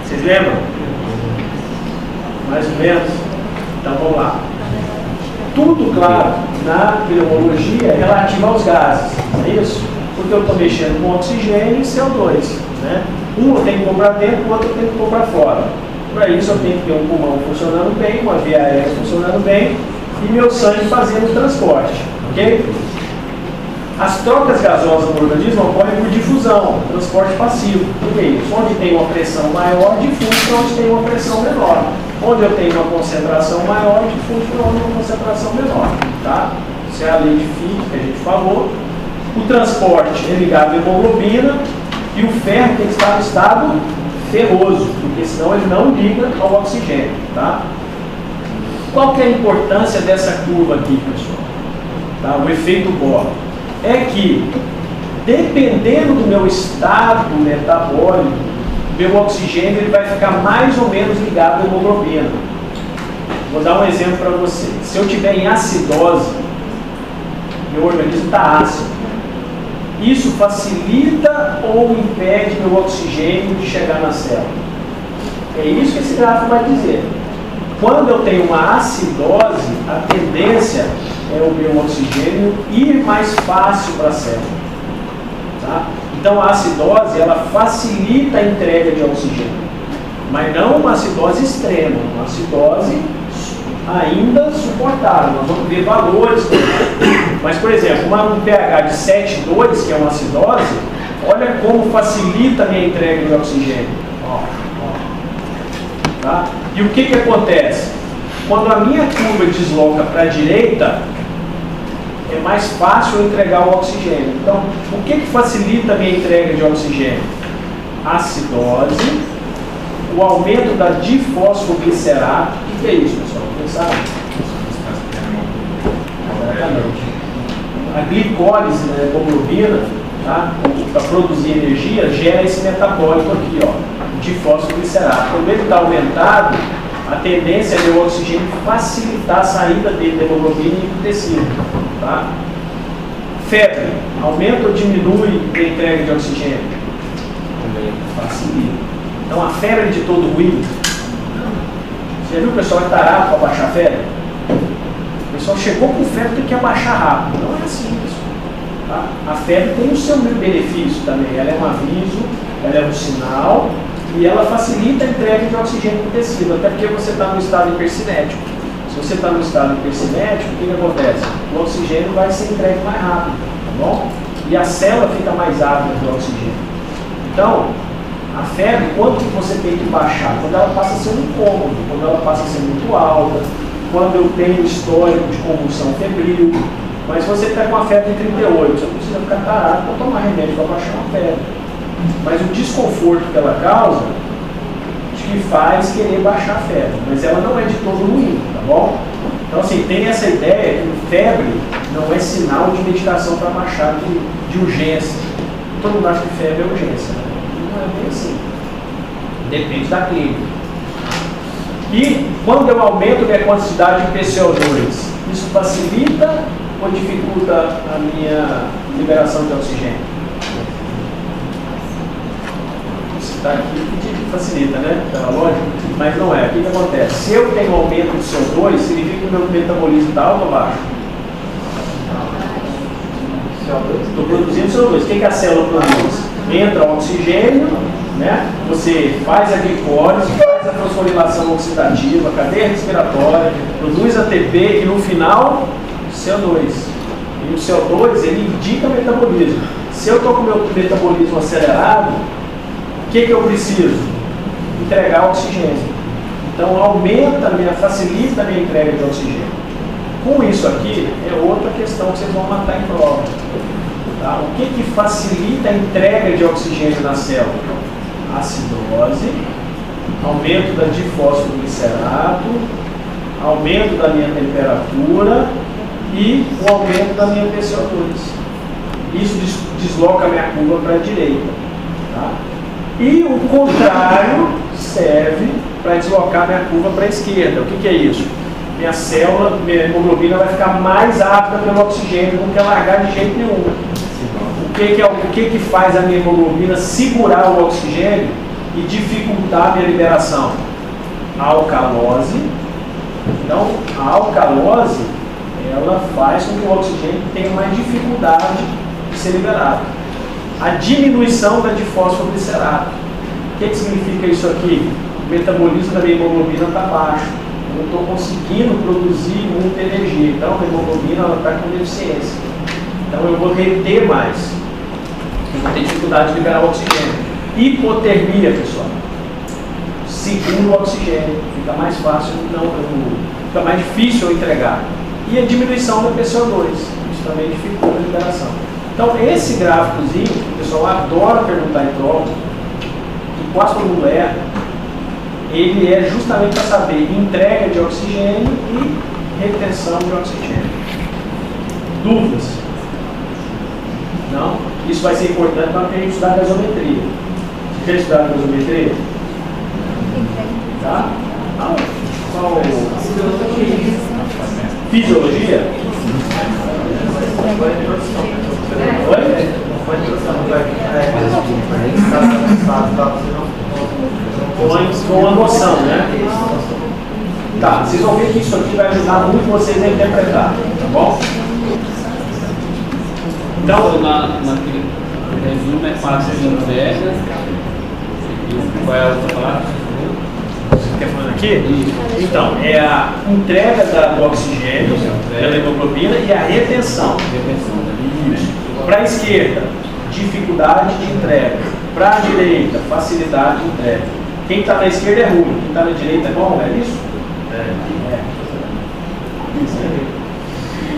Vocês lembram? Mais ou menos? Então vamos lá. Tudo, claro, na pneumologia é relativo aos gases, não é isso? Porque eu estou mexendo com oxigênio e CO2. Né? Um eu tenho que pôr para dentro, o outro eu tenho que pôr para fora. Para isso eu tenho que ter um pulmão funcionando bem, uma via aérea funcionando bem e meu sangue fazendo o transporte. Ok? As trocas gasosas no organismo ocorrem por difusão, transporte passivo. O que é isso? Onde tem uma pressão maior, difunde para onde tem uma pressão menor. Onde eu tenho uma concentração maior, difunde para onde tem uma concentração menor. Tá? Isso é a lei de Fick que a gente falou. O transporte é ligado à hemoglobina e o ferro tem que estar no estado ferroso, porque senão ele não liga ao oxigênio. Tá? Qual que é a importância dessa curva aqui, pessoal? Tá? O efeito Bohr. É que, dependendo do meu estado metabólico, meu oxigênio ele vai ficar mais ou menos ligado à hemoglobina. Vou dar um exemplo para vocês. Se eu tiver em acidose, meu organismo está ácido. Isso facilita ou impede meu oxigênio de chegar na célula? É isso que esse gráfico vai dizer. Quando eu tenho uma acidose, a tendência é o meu oxigênio ir mais fácil para a célula. Tá? Então a acidose ela facilita a entrega de oxigênio, mas não uma acidose extrema, uma acidose ainda suportável. Nós vamos ver valores. Mas, por exemplo, um pH de 7,2, que é uma acidose, olha como facilita a minha entrega de oxigênio. Tá? E o que acontece? Quando a minha curva desloca para a direita, é mais fácil eu entregar o oxigênio. Então, o que facilita a minha entrega de oxigênio? A acidose, o aumento da difosfoglicerate. O que é isso, pessoal? Vocês sabem? Exatamente. A glicólise da hemoglobina, tá? Para produzir energia, gera esse metabólico aqui, ó, difosfoglicerate. Quando ele está aumentado, a tendência é o oxigênio facilitar a saída dele da hemoglobina e do tecido. Tá? Febre, aumenta ou diminui a entrega de oxigênio? Facilita. Então a febre de todo ruim. Você já viu o pessoal tarado para baixar a febre? O pessoal chegou com febre e quer baixar rápido. Não é assim, pessoal. Tá? A febre tem o seu benefício também. Ela é um aviso, ela é um sinal e ela facilita a entrega de oxigênio no tecido, até porque você está no estado hipercinético. Se você está no estado hipercinético, o que acontece? O oxigênio vai ser entregue mais rápido, tá bom? E a célula fica mais ávida do oxigênio. Então, a febre, quanto que você tem que baixar? Quando ela passa a ser um incômodo, quando ela passa a ser muito alta, quando eu tenho histórico de convulsão febril. Mas você está com a febre de 38, você não precisa ficar tarado para tomar remédio para baixar uma febre. Mas o desconforto que ela causa te faz querer baixar a febre, mas ela não é de todo ruim, tá bom? Então assim, tem essa ideia que febre não é sinal de medicação para baixar de urgência. Todo mundo acha que febre é urgência, né? Não é bem assim. Depende da clínica. E quando eu aumento a minha quantidade de PCO2, isso facilita ou dificulta a minha liberação de oxigênio? Está aqui que facilita, né? Tá lógico? Mas não é. O que acontece? Se eu tenho aumento de CO2, significa que o meu metabolismo está alto ou baixo? Estou produzindo CO2. O que a célula produz? Entra o oxigênio, né? Você faz a glicólise, faz a fosforilação oxidativa, cadeia respiratória, produz ATP e no final, CO2. E o CO2 ele indica metabolismo. Se eu estou com o meu metabolismo acelerado, o que eu preciso? Entregar oxigênio. Então facilita a minha entrega de oxigênio. Com isso aqui, é outra questão que vocês vão matar em prova. Tá? O que facilita a entrega de oxigênio na célula? Acidose, aumento da difosfoglicerato, aumento da minha temperatura e o aumento da minha PCO2. Isso desloca a minha curva para a direita. Tá? E o contrário serve para deslocar minha curva para a esquerda. O que é isso? Minha célula, minha hemoglobina vai ficar mais ávida pelo oxigênio, não quer largar de jeito nenhum. O que faz a minha hemoglobina segurar o oxigênio e dificultar a minha liberação? A alcalose. Então, a alcalose, ela faz com que o oxigênio tenha mais dificuldade de ser liberado. A diminuição da difosfoglicerato. O que significa isso aqui? O metabolismo da minha hemoglobina está baixo. Eu não estou conseguindo produzir muita energia. Então, a hemoglobina está com deficiência. Então, eu vou reter mais. Eu vou ter dificuldade de liberar o oxigênio. Hipotermia, pessoal. Segura o oxigênio. Fica mais fácil, fica mais difícil eu entregar. E a diminuição da PCO2. Isso também dificulta a liberação. Então, esse gráficozinho, o pessoal adora perguntar em prova, que quase todo mundo erra, ele é justamente para saber entrega de oxigênio e retenção de oxigênio. Dúvidas? Não? Isso vai ser importante para a gente estudar a gasometria. Você já estudou a gasometria? Tá? Não. Qual? Fisiologia? Com a noção, né? Tá, vocês vão ver que isso aqui vai ajudar muito vocês a interpretar, tá bom? Então, naquele resumo é fácil de entrega. Qual é a outra palavra? Você quer falar aqui? Então, é a entrega do oxigênio pela hemoglobina e a retenção. Para a esquerda, dificuldade de entrega. Para a direita, facilidade de entrega. Quem está na esquerda é ruim, quem está na direita é bom, é isso?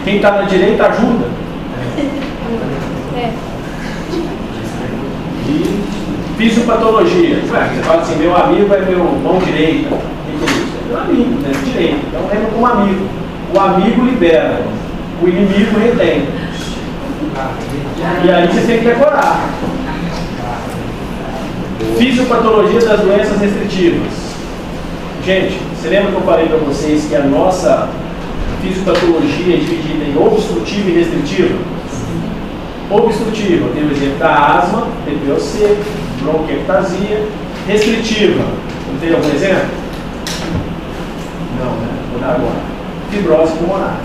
Quem está na direita ajuda. E fisiopatologia. Você fala assim, meu amigo é meu mão direita. O que é isso? É meu amigo, né? Direito. Então lembra como amigo. O amigo libera, o inimigo retém. E aí você tem que decorar. Fisiopatologia das doenças restritivas. Gente, você lembra que eu falei para vocês que a nossa fisiopatologia é dividida em obstrutiva e restritiva? Obstrutiva, tem o exemplo da asma, TPOC, bronquiectasia. Restritiva, não tem algum exemplo? Não, né? Vou dar agora. Fibrose pulmonar.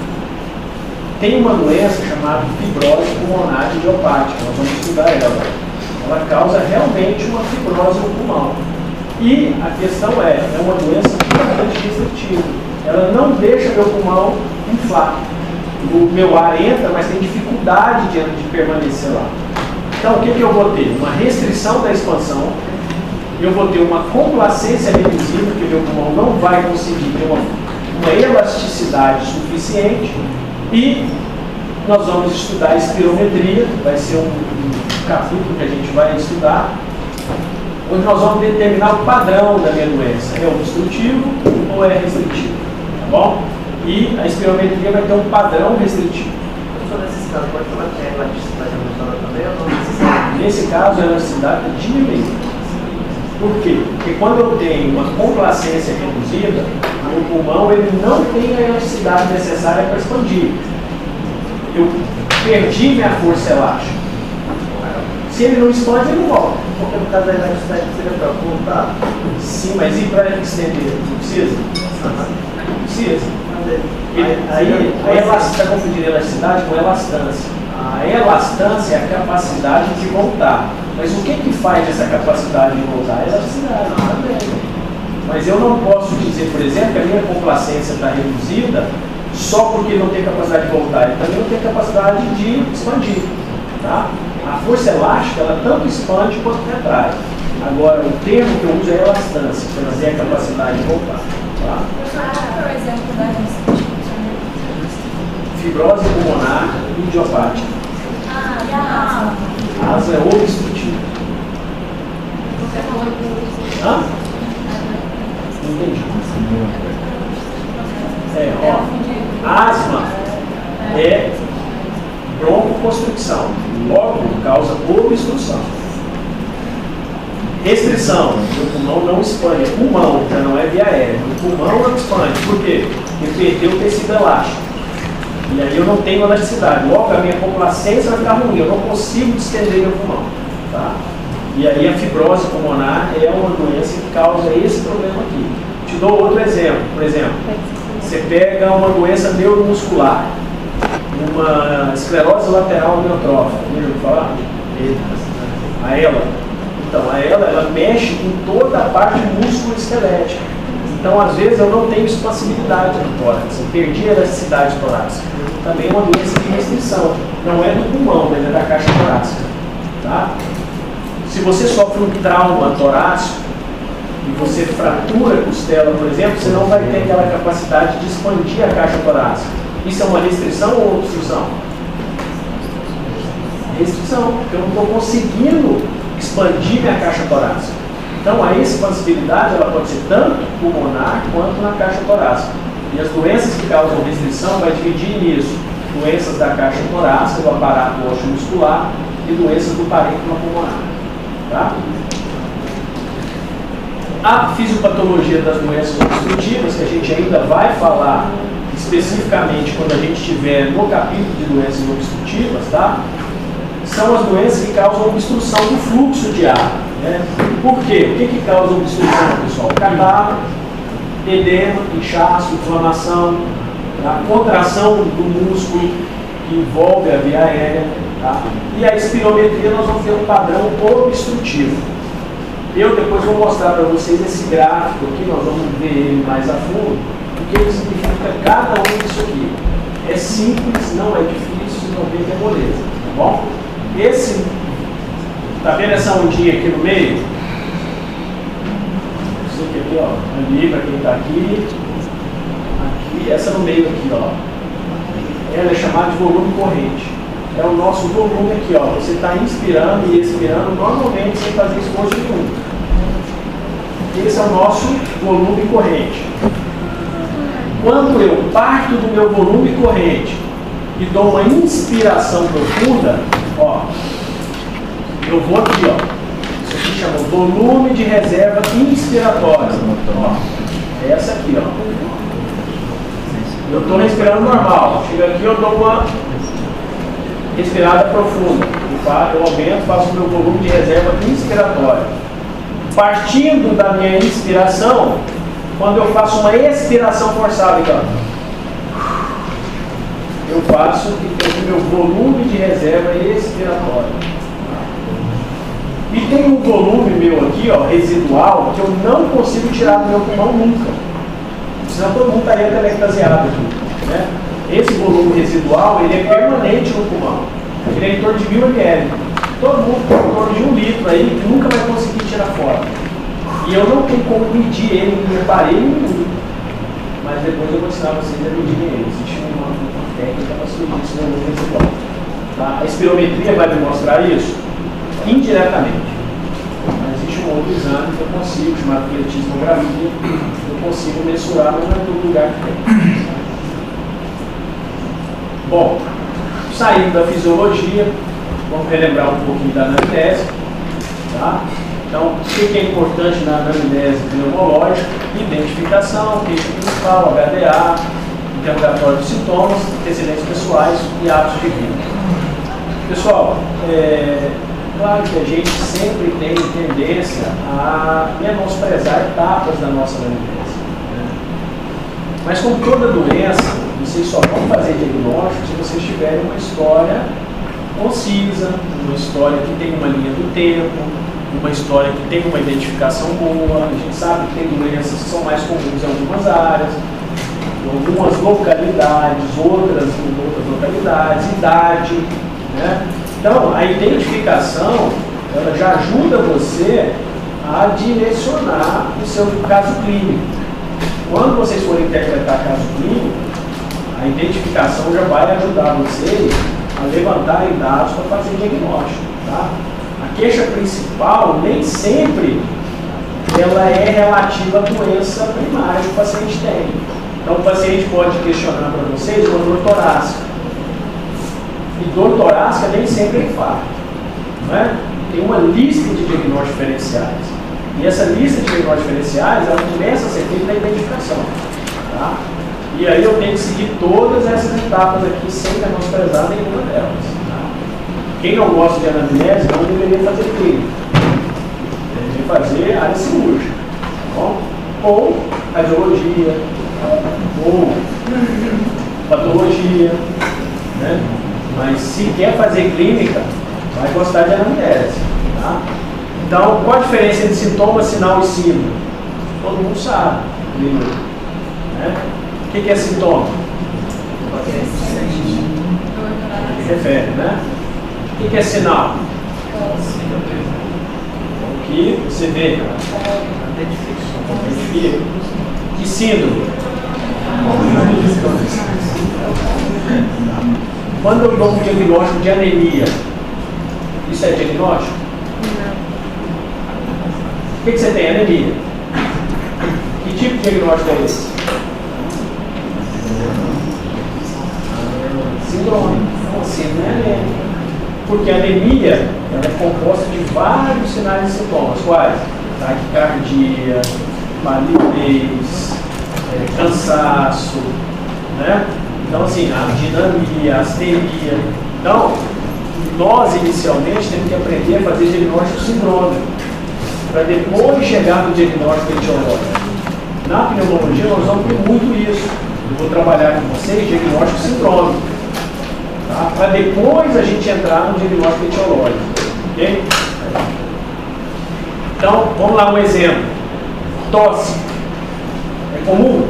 Tem uma doença chamada fibrose pulmonar idiopática, nós vamos estudar ela agora. Ela causa realmente uma fibrose no pulmão. E a questão é uma doença bastante restritiva. Ela não deixa meu pulmão inflar. O meu ar entra, mas tem dificuldade de permanecer lá. Então, o que eu vou ter? Uma restrição da expansão, eu vou ter uma complacência reduzida, porque meu pulmão não vai conseguir ter uma elasticidade suficiente, e nós vamos estudar a espirometria, vai ser um capítulo que a gente vai estudar, onde nós vamos determinar o padrão da minha doença, é obstrutivo ou é restritivo, tá bom? E a espirometria vai ter um padrão restritivo. Então, nesse caso, pode falar que a elasticidade aumentada também ou não necessariamente? Nesse caso, a elasticidade é diminuída. Por quê? Porque quando eu tenho uma complacência reduzida, o pulmão ele não tem a elasticidade necessária para expandir. Eu perdi minha força elástica. Se ele não expande, ele não volta. Porque no caso da elasticidade seria para voltar? Sim, mas e para estender? Não precisa? Não precisa. Aí você está confundindo elasticidade com elastância. A elastância é a capacidade de voltar. Mas o que faz essa capacidade de voltar? A elasticidade também. Mas eu não posso dizer, por exemplo, que a minha complacência está reduzida só porque não tem capacidade de voltar. Ele também não tem capacidade de expandir. Tá? A força elástica, ela tanto expande quanto retrai. Agora, o termo que eu uso é elastância, para dizer a capacidade de voltar. Tá? Por exemplo, da restritiva. Fibrose pulmonar idiopática. E a asma? A asma é obstrutiva. Você falou que Hã? Não entendi. Asma é broncoconstricção. Logo, causa obstrução. Restrição. O pulmão não expande. O pulmão já não é via aérea. O pulmão não expande. Por quê? Porque perdeu o tecido elástico. E aí eu não tenho elasticidade. Logo, a minha complacência vai ficar ruim. Eu não consigo distender meu pulmão. Tá? E aí a fibrose pulmonar é uma doença que causa esse problema aqui. Te dou outro exemplo. Por exemplo, você pega uma doença neuromuscular, uma esclerose lateral amiotrófica. Já ouviu falar? A ELA. Então, a ELA, ela mexe em toda a parte músculo-esquelética. Então, às vezes, eu não tenho expansibilidade no tórax. Eu perdi a elasticidade torácica. Também é uma doença de restrição. Não é do pulmão, mas é da caixa torácica. Tá? Se você sofre um trauma torácico e você fratura a costela, por exemplo, você não vai ter aquela capacidade de expandir a caixa torácica. Isso é uma restrição ou obstrução? Restrição, porque eu não estou conseguindo expandir minha caixa torácica. Então, a expansibilidade ela pode ser tanto pulmonar quanto na caixa torácica. E as doenças que causam restrição vai dividir nisso: doenças da caixa torácica, do aparato osteomuscular, e doenças do parênquima pulmonar. Tá? A fisiopatologia das doenças obstrutivas, que a gente ainda vai falar especificamente quando a gente estiver no capítulo de doenças obstrutivas, tá? São as doenças que causam obstrução do fluxo de ar. Né? Por quê? O que causa obstrução, pessoal? Catarro, edema, inchaço, inflamação, a contração do músculo que envolve a via aérea. Tá? E a espirometria nós vamos ter um padrão obstrutivo. Eu depois vou mostrar para vocês esse gráfico aqui, nós vamos ver ele mais a fundo, o que ele significa cada um disso aqui. É simples, não é difícil, não tem que é moleza, tá bom? Esse, tá vendo essa ondinha aqui no meio? Isso aqui, ó, ali para quem está aqui, essa no meio aqui, ó. ela é chamada de volume corrente. É o nosso volume aqui, ó. Você está inspirando e expirando normalmente sem fazer esforço nenhum. Esse é o nosso volume corrente. Quando eu parto do meu volume corrente e dou uma inspiração profunda, ó, eu vou aqui, ó. Isso aqui chama volume de reserva inspiratória. Ó, é essa aqui, ó. Eu estou respirando normal. Chega aqui, eu dou uma respirada profunda. Eu aumento, faço o meu volume de reserva inspiratória. Partindo da minha inspiração, quando eu faço uma expiração forçada, então, eu faço o meu volume de reserva expiratória. E tem um volume meu aqui, ó, residual, que eu não consigo tirar do meu pulmão nunca. Senão todo mundo estaria telectasiado aqui, né? Esse volume residual, ele é permanente no pulmão. Ele é em torno de 1000 ml. Todo mundo tem em torno de 1 litro aí que nunca vai conseguir tirar fora. E eu não tenho como medir ele em aparelho nenhum. Mas depois eu vou ensinar vocês a medirem ele. Existe uma técnica para medir esse volume residual. Tá? A espirometria vai me mostrar isso indiretamente. Mas existe um outro exame que eu consigo, chamado pietismografia, eu consigo mensurar, mas não é todo lugar que tem. Bom, saindo da fisiologia, vamos relembrar um pouquinho da anamnese. Tá? Então, o que é importante na anamnese pneumológica? Identificação, queixa principal, HDA, interrogatório de sintomas, antecedentes pessoais e hábitos de vida. Pessoal, claro que a gente sempre tem tendência a menosprezar etapas da nossa anamnese, né? Mas como toda doença, vocês só vão fazer diagnóstico se vocês tiverem uma história concisa, uma história que tem uma linha do tempo, uma história que tem uma identificação boa. A gente sabe que tem doenças que são mais comuns em algumas áreas, em algumas localidades, outras em outras localidades, idade, né? Então, a identificação, ela já ajuda você a direcionar o seu caso clínico. Quando vocês forem interpretar caso clínico, a identificação já vai ajudar vocês a levantarem dados para fazer diagnóstico. Tá? A queixa principal, nem sempre, ela é relativa à doença primária que o paciente tem. Então, o paciente pode questionar para vocês uma dor torácica. E dor torácica nem sempre é infarto, não é? Tem uma lista de diagnósticos diferenciais. E essa lista de diagnósticos diferenciais, ela começa a ser feita na identificação. Tá? E aí eu tenho que seguir todas essas etapas aqui sem menosprezar nenhuma delas. Tá? Quem não gosta de anamnese não deveria fazer clínica. Deveria fazer área cirúrgica. Tá bom? Ou radiologia, ou patologia, né? Mas se quer fazer clínica, vai gostar de anamnese. Tá? Então, qual a diferença entre sintoma, sinal e síndrome? Todo mundo sabe. Né? O que é sintoma? Que refere, né? O que é sinal? O que você vê? Identifica. Que síndrome? Quando eu dou um diagnóstico de anemia, isso é diagnóstico? Não. O que você tem? Anemia. Que tipo de diagnóstico é esse? Síndrome. Não, síndrome é anêmica. Porque a anemia ela é composta de vários sinais e sintomas. Quais? Taquicardia, palidez, cansaço, né? Então, assim, a dinamia, a astenia. Então, nós inicialmente temos que aprender a fazer diagnóstico sindrômico, para depois chegar no diagnóstico etiológico. Na pneumologia, nós vamos ter muito isso. Eu vou trabalhar com vocês diagnóstico sindrômico, tá? Para depois a gente entrar no diagnóstico etiológico. Ok? Então, vamos lá, um exemplo. Tosse. É comum?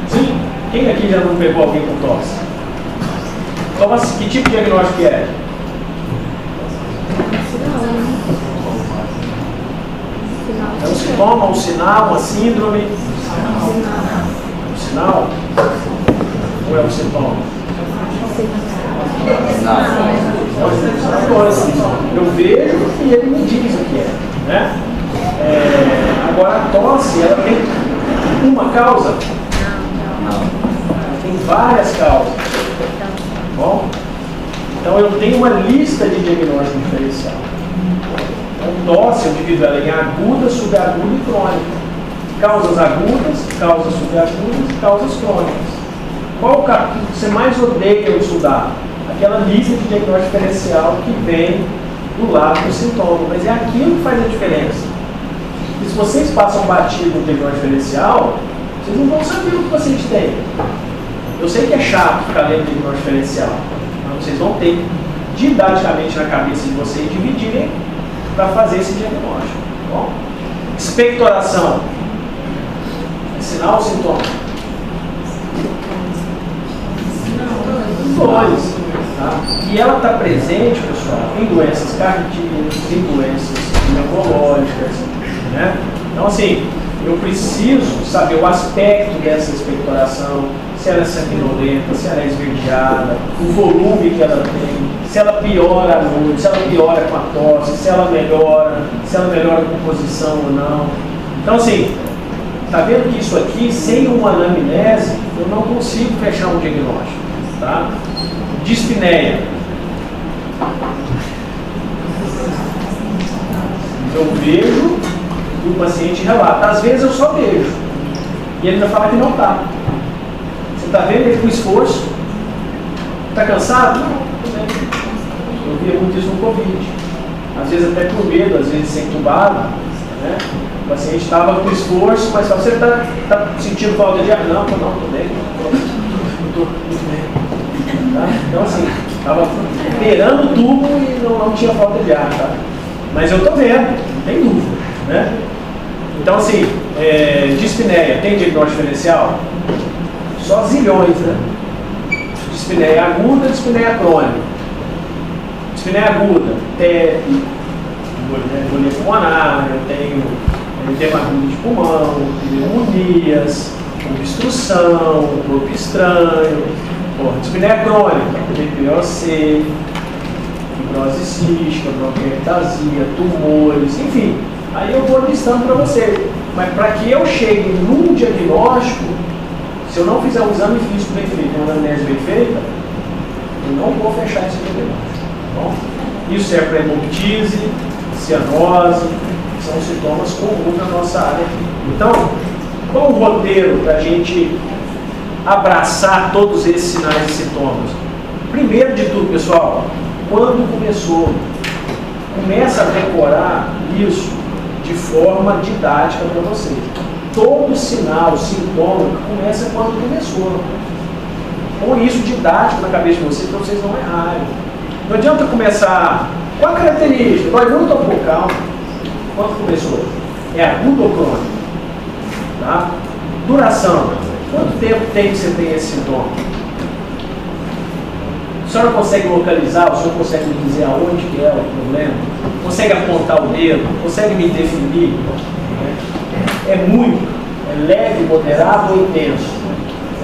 Sim? Quem aqui já não pegou alguém com tosse? Tosse, que tipo de diagnóstico é? É um sintoma, um sinal, uma síndrome? Um sinal? Ou é um sintoma? Eu vejo e ele me diz o que é, né? Agora a tosse, ela tem uma causa? Não. Tem várias causas. Tá bom? Então eu tenho uma lista de diagnóstico diferencial. Então tosse eu divido ela em aguda, subaguda e crônica. Causas agudas, causas subagudas e causas crônicas. Qual o capítulo que você mais odeia eu estudar? Aquela lista de diagnóstico diferencial que vem do lado do sintoma. Mas é aquilo que faz a diferença. E se vocês passam batido no diagnóstico diferencial, vocês não vão saber o que o paciente tem. Eu sei que é chato ficar lendo diagnóstico diferencial, mas vocês vão ter didaticamente na cabeça de vocês dividirem para fazer esse diagnóstico. Tá bom? Expectoração. É sinal ou sintoma? Os dois. Tá? E ela está presente, pessoal, em doenças cardíacas, em doenças neurológicas. Né? Então, assim, eu preciso saber o aspecto dessa expectoração, se ela é sanguinolenta, se ela é esverdeada, o volume que ela tem, se ela piora à noite, se ela piora com a tosse, se ela melhora com posição ou não. Então, assim, tá vendo que isso aqui, sem uma anamnese, eu não consigo fechar um diagnóstico. Tá? Dispneia. Eu vejo e o paciente relata. Às vezes eu só vejo. E ele ainda fala que não está. Você está vendo ele com esforço? Está cansado? Não, tudo bem. Eu via muito isso no Covid. Às vezes até por medo, às vezes sem entubado. Né? O paciente estava com esforço, mas você está sentindo falta de ar? Não, estou bem. Estou muito bem. Tá? Então assim, estava beirando o tubo e não tinha falta de ar. Tá? Mas eu estou vendo, não tem dúvida. Né? Então assim, dispneia, tem diagnóstico diferencial? Só zilhões, né? Dispneia aguda, dispneia crônica. Dispneia aguda, TEP, embolia pulmonar, eu tenho edema agudo de pulmão, pneumonias, obstrução, corpo estranho. Dispneia crônica, DPOC, fibrose cística, bronquiectasia, tumores, enfim. Aí eu vou listando para você. Mas para que eu chegue num diagnóstico, se eu não fizer um exame físico bem feito, uma anamnese bem feita, eu não vou fechar esse diagnóstico. Tá bom? Isso serve para hemoptise, cianose, que são sintomas comuns na nossa área. Então, qual o roteiro para a gente abraçar todos esses sinais e sintomas? Primeiro de tudo, pessoal, quando começou, começa a decorar isso de forma didática para vocês. Todo sinal, sintoma, começa quando começou. Com isso didático na cabeça de vocês, para vocês não errarem. Não adianta começar, qual a característica? Dói muito ou pouco? Calma. Quando começou? É agudo ou crônico? Tá? Duração. Quanto tempo tem que você tem esse sintoma? A senhora consegue localizar, o senhor consegue me dizer aonde que é o problema? Consegue apontar o dedo? Consegue me definir? É muito, é leve, moderado ou intenso.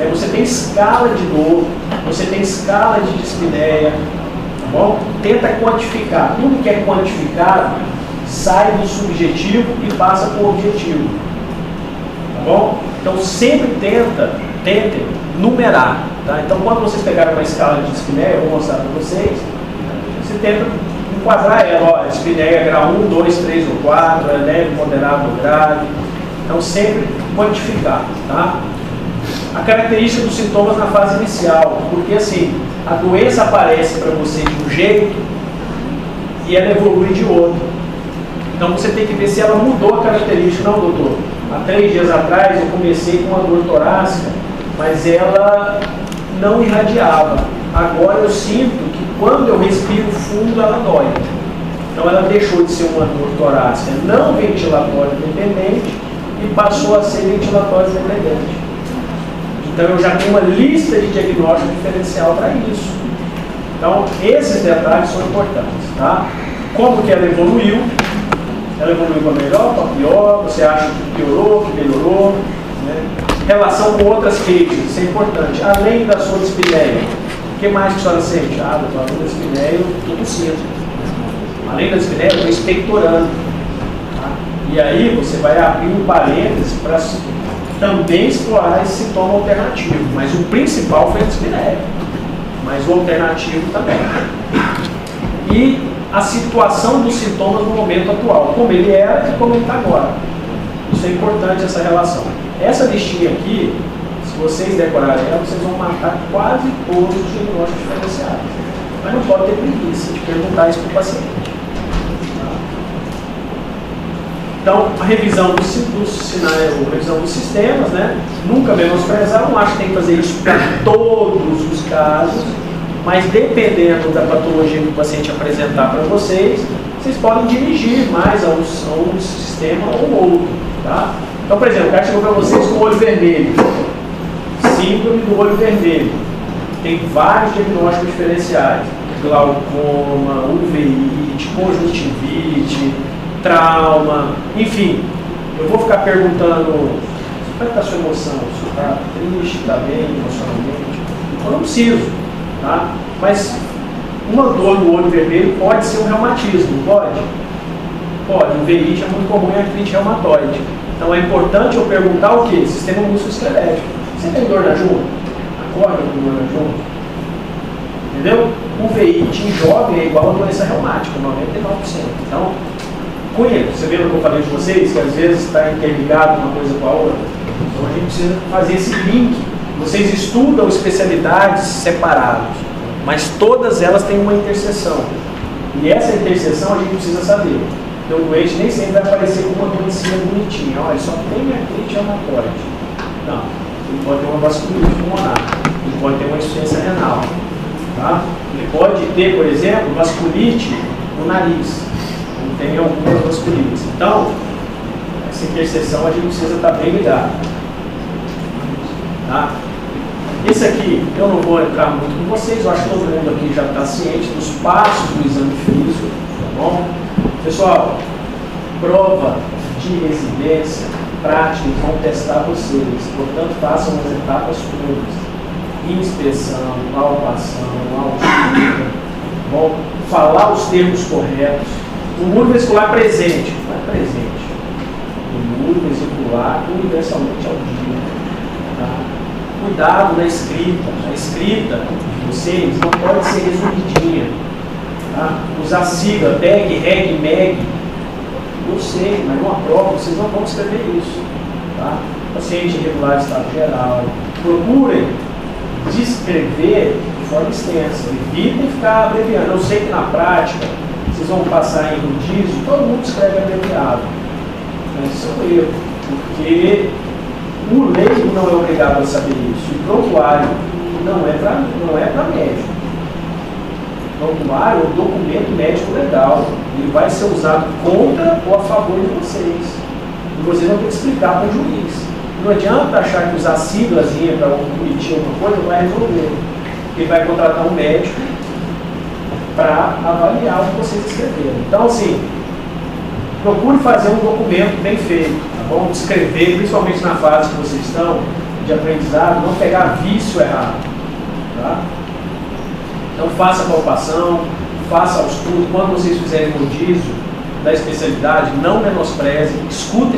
Você tem escala de dor, você tem escala de dispneia, tá bom? Tenta quantificar. Tudo que é quantificado sai do subjetivo e passa para o objetivo. Tá bom? Então sempre tentem numerar. Tá? Então quando vocês pegarem uma escala de dispneia, eu vou mostrar para vocês, você tenta enquadrar ela. Ó, dispneia grau 1, 2, 3 ou 4, é leve, moderado ou grave. Então sempre quantificar. Tá? A característica dos sintomas na fase inicial, porque assim, a doença aparece para você de um jeito e ela evolui de outro. Então você tem que ver se ela mudou a característica. Não, doutor, há 3 dias atrás eu comecei com uma dor torácica, mas ela não irradiava. Agora eu sinto que quando eu respiro fundo ela dói. Então ela deixou de ser uma dor torácica não ventilatória dependente e passou a ser ventilatória dependente. Então eu já tenho uma lista de diagnóstico diferencial para isso. Então esses detalhes são importantes. Tá? Como que ela evoluiu? Ela evoluiu para melhor, para pior? Você acha que piorou, que melhorou? Né? relação com outras queixas, isso é importante. Além da sua dispneia, o que mais que a senhora sente? Ah, doutor, além da dispneia, eu estou tossindo. Além da dispneia, eu estou expectorando. Tá? E aí você vai abrir um parênteses para também explorar esse sintoma alternativo. Mas o principal foi a dispneia. Mas o alternativo também. E a situação dos sintomas no momento atual, como ele era e como ele está agora. Isso é importante, essa relação. Essa listinha aqui, se vocês decorarem ela, vocês vão matar quase todos os diagnósticos diferenciais. Mas não pode ter preguiça de perguntar isso para o paciente. Então, a revisão dos sinais, a revisão dos sistemas, né? Nunca menosprezar, não acho que tem que fazer isso para todos os casos, mas dependendo da patologia que o paciente apresentar para vocês, vocês podem dirigir mais a um sistema ou outro, tá? Então, por exemplo, o cara chegou para vocês com o olho vermelho, síndrome do olho vermelho, tem vários diagnósticos diferenciais, glaucoma, uveiite, conjuntivite, trauma, enfim, eu vou ficar perguntando, como é que está a sua emoção? Você está triste, está bem emocionalmente? Eu não preciso, tá? Mas uma dor no olho vermelho pode ser um reumatismo, pode? Pode, o uveiite é muito comum em artrite reumatoide. Então é importante eu perguntar o quê? Sistema musculoesquelético. Você tem dor na junta? Acorda com dor na junta? Entendeu? O uveiite em jovem é igual a doença reumática, 99%. Então, conheço. Você lembra que eu falei de vocês, que às vezes está interligado uma coisa com a outra? Então a gente precisa fazer esse link. Vocês estudam especialidades separadas, mas todas elas têm uma interseção. E essa interseção a gente precisa saber. Então o doente nem sempre vai aparecer com uma doencinha bonitinha. Olha, só tem artrite reumatoide. Não. Ele pode ter uma vasculite pulmonar. Ele pode ter uma insuficiência renal. Tá? Ele pode ter, por exemplo, vasculite no nariz. Tem algumas vasculites. Então, essa interseção a gente precisa estar bem ligado. Tá? Esse aqui, eu não vou entrar muito com vocês, eu acho que todo mundo aqui já está ciente dos passos do exame físico, tá bom? Pessoal, prova de residência, prática, vão testar vocês, portanto, façam as etapas todas. Inspeção, palpação, ausculta, bom? Falar os termos corretos. O muro vesicular presente, não é presente. O muro vesicular universalmente audível. Tá? Cuidado na escrita. A escrita de vocês não pode ser resumidinha. Tá? Usar sigla, PEG, REG, MEG. Eu sei, mas numa prova vocês não vão escrever isso. Tá? Paciente irregular de estado geral. Procurem descrever de forma extensa. Evitem ficar abreviando. Eu sei que na prática vocês vão passar em rodízio, todo mundo escreve abreviado. Mas isso é um erro, porque o leigo não é obrigado a saber isso. O prontuário não é para médico. O prontuário é um documento médico legal. Ele vai ser usado contra ou a favor de vocês. E vocês vão ter que explicar para o juiz. Não adianta achar que usar siglazinha para um bonitinho alguma coisa vai resolver. Ele vai contratar um médico para avaliar o que vocês escreveram. Então, assim, procure fazer um documento bem feito, tá bom? Descrever, principalmente na fase que vocês estão, de aprendizado, não pegar vício errado, tá? Então, faça a palpação, faça ausculto. Quando vocês fizerem rodízio da especialidade, não menosprezem,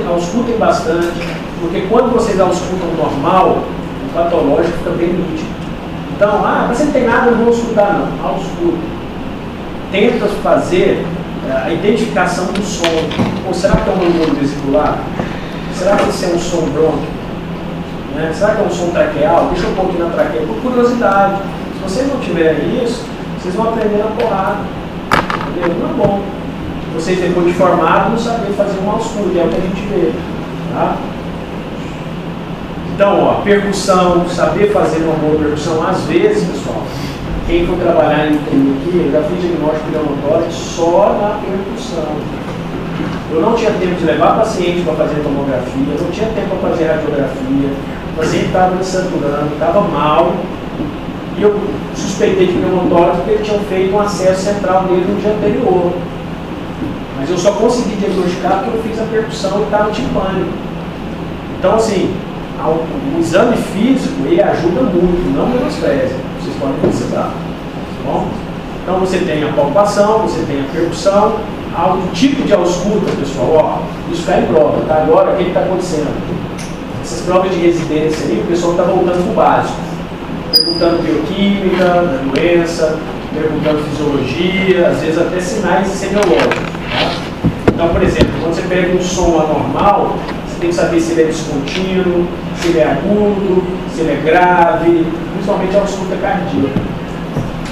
auscultem bastante, porque quando vocês auscultam o normal, o patológico fica bem nítido. Então, mas você não tem nada, eu não vou auscultar, não. Ausculta. Tenta fazer a identificação do som. Ou será que é um ângulo vesicular? Será que esse é um som brônquio? Né? Será que é um som traqueal? Deixa eu pôr aqui na traqueia, por curiosidade. Se vocês não tiverem isso, vocês vão aprender na porrada. Entendeu? Não é bom. Vocês, depois de formados, não sabem fazer um ausculto, é o que a gente vê. Tá? Então, ó, percussão, saber fazer uma boa percussão, às vezes, pessoal, quem for trabalhar em clínica aqui, eu já fiz diagnóstico pneumotórico só na percussão. Eu não tinha tempo de levar paciente para fazer tomografia, eu não tinha tempo para fazer radiografia, o paciente estava me saturando, estava mal, e eu suspeitei de pneumotórico porque eles tinham feito um acesso central dele no dia anterior. Mas eu só consegui diagnosticar porque eu fiz a percussão e estava timpânico. Então, assim, o exame físico ele ajuda muito, não menospreze, vocês podem considerar. Tá bom? Então você tem a palpação, você tem a percussão, o tipo de ausculta, pessoal, isso cai em prova, tá? Agora o que está acontecendo? Essas provas de residência aí, o pessoal está voltando para o básico, perguntando bioquímica da doença, perguntando fisiologia, às vezes até sinais semiológicos. Tá? Então, por exemplo, quando você pega um som anormal, você tem que saber se ele é descontínuo, se ele é agudo, se ele é grave, principalmente a ausculta cardíaca.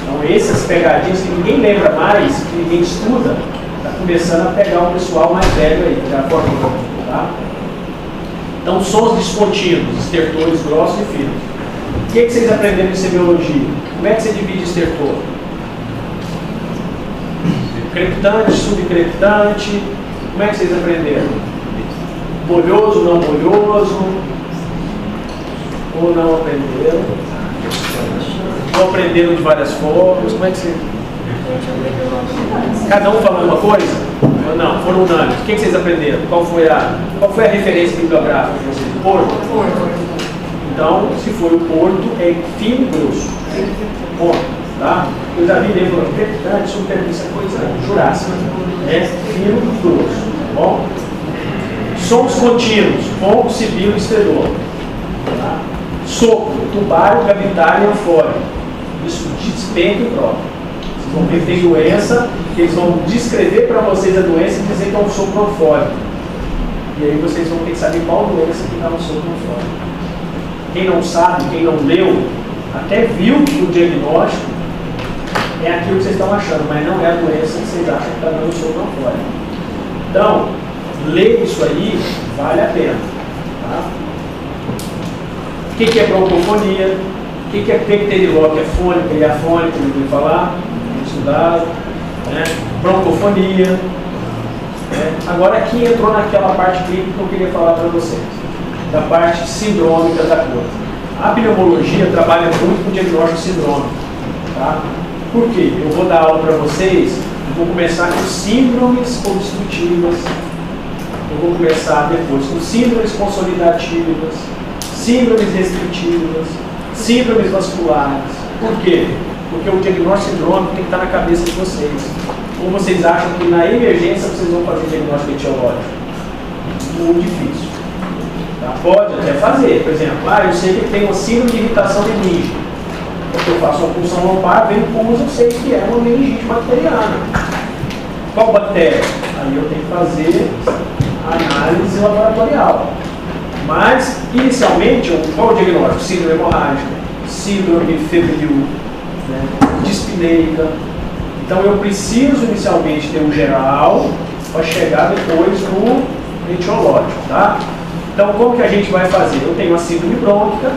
Então, essas pegadinhas que ninguém lembra mais, que ninguém estuda, está começando a pegar o pessoal mais velho aí, já formou, tá? Então, sons descontínuos, estertores grossos e finos. O que vocês aprenderam em semiologia? Como é que você divide estertor? Crepitante, subcrepitante. Como é que vocês aprenderam? Bolhoso, não bolhoso? Ou não aprenderam? Ou aprenderam de várias formas? Como é que você... Cada um falou uma coisa? Ou não? Foram unânimes. O que vocês aprenderam? Qual foi a referência bibliográfica de vocês? Porto? Então, se for o porto, é fino e grosso. Ponto. Tá? Eu já vi livro crepitante, subcrepitante, essa coisa jurássica. É fino e grosso. Tá bom? Sons contínuos, ponto, sibilo e estridor. Tá? Sopro, tubário, cavitário e anfórico. Isso despenca em prova. Vocês vão ver que tem doença, que eles vão descrever para vocês a doença e dizer que é um sopro anfórico. E aí vocês vão ter que saber qual doença que dá um sopro anfórico. Quem não sabe, quem não leu, até viu que o diagnóstico é aquilo que vocês estão achando, mas não é a doença que vocês acham que está dando sopro anfórico. Então, ler isso aí vale a pena. Tá? O que é broncofonia? O que é pecteriloque? É fônica e afônica, não ouviu falar? Estudado. Né? Broncofonia. Né? Agora aqui entrou naquela parte clínica que eu queria falar para vocês, da parte sindrômica da coisa. A pneumologia trabalha muito com diagnóstico sindrômico. Tá? Por quê? Eu vou dar aula para vocês, eu vou começar com síndromes obstrutivas, eu vou começar depois com síndromes consolidativas, síndromes restritivas, síndromes vasculares. Por quê? Porque o diagnóstico sindrômico tem que estar na cabeça de vocês. Ou vocês acham que na emergência vocês vão fazer diagnóstico etiológico? Muito difícil. Tá? Pode até fazer, por exemplo, eu sei que tem uma síndrome de irritação meningite. Porque eu faço uma punção lombar, vem pulso, eu sei que é uma meningite bacteriana. Qual bactéria? Aí eu tenho que fazer a análise laboratorial. Mas, inicialmente, qual o diagnóstico? Síndrome hemorrágica, síndrome febril, né? Dispneica. Então eu preciso inicialmente ter um geral para chegar depois no etiológico, tá? Então como que a gente vai fazer? Eu tenho a síndrome brônquica,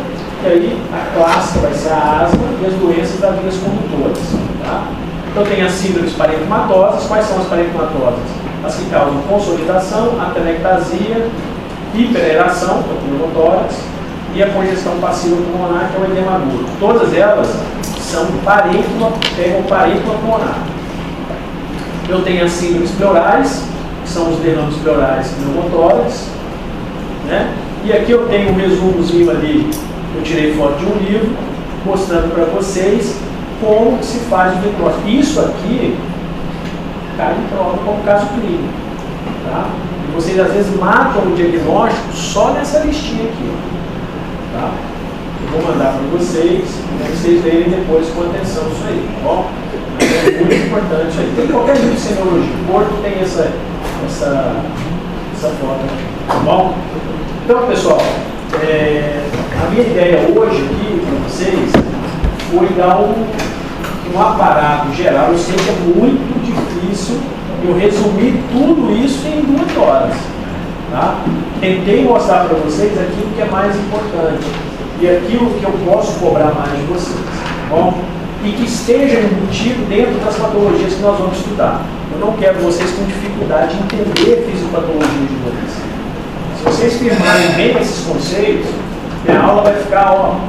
e aí a clássica vai ser a asma e as doenças das vias condutoras, tá? Então eu tenho as síndromes parenquimatosas. Quais são as parenquimatosas? As que causam consolidação, atenectasia, hiperaeração, que é o pneumotórax, e a congestão passiva pulmonar, que é o edema agudo. Todas elas são pegam parênquima pulmonar. Eu tenho as síndromes pleurais, que são os derrames pleurais pneumotórax, né? E aqui eu tenho um resumozinho ali, eu tirei foto de um livro, mostrando para vocês como se faz o diagnóstico. Isso aqui cai em prova como caso clínico. Tá? E vocês às vezes matam o diagnóstico só nessa listinha aqui. Tá? Eu vou mandar para vocês, para vocês verem depois com atenção isso aí. Tá bom? É muito importante isso aí. Tem qualquer livro de semiologia. O Porto tem essa foto aqui. Tá bom? Então, pessoal, a minha ideia hoje aqui para vocês foi dar um aparato geral. Eu sei que é muito difícil eu resumir tudo isso em 2 horas. Tá? Tentei mostrar para vocês aquilo que é mais importante e aquilo que eu posso cobrar mais de vocês. Tá bom? E que esteja embutido dentro das patologias que nós vamos estudar. Eu não quero vocês com dificuldade de entender a fisiopatologia de vocês. Se vocês firmarem bem esses conceitos, minha aula vai ficar,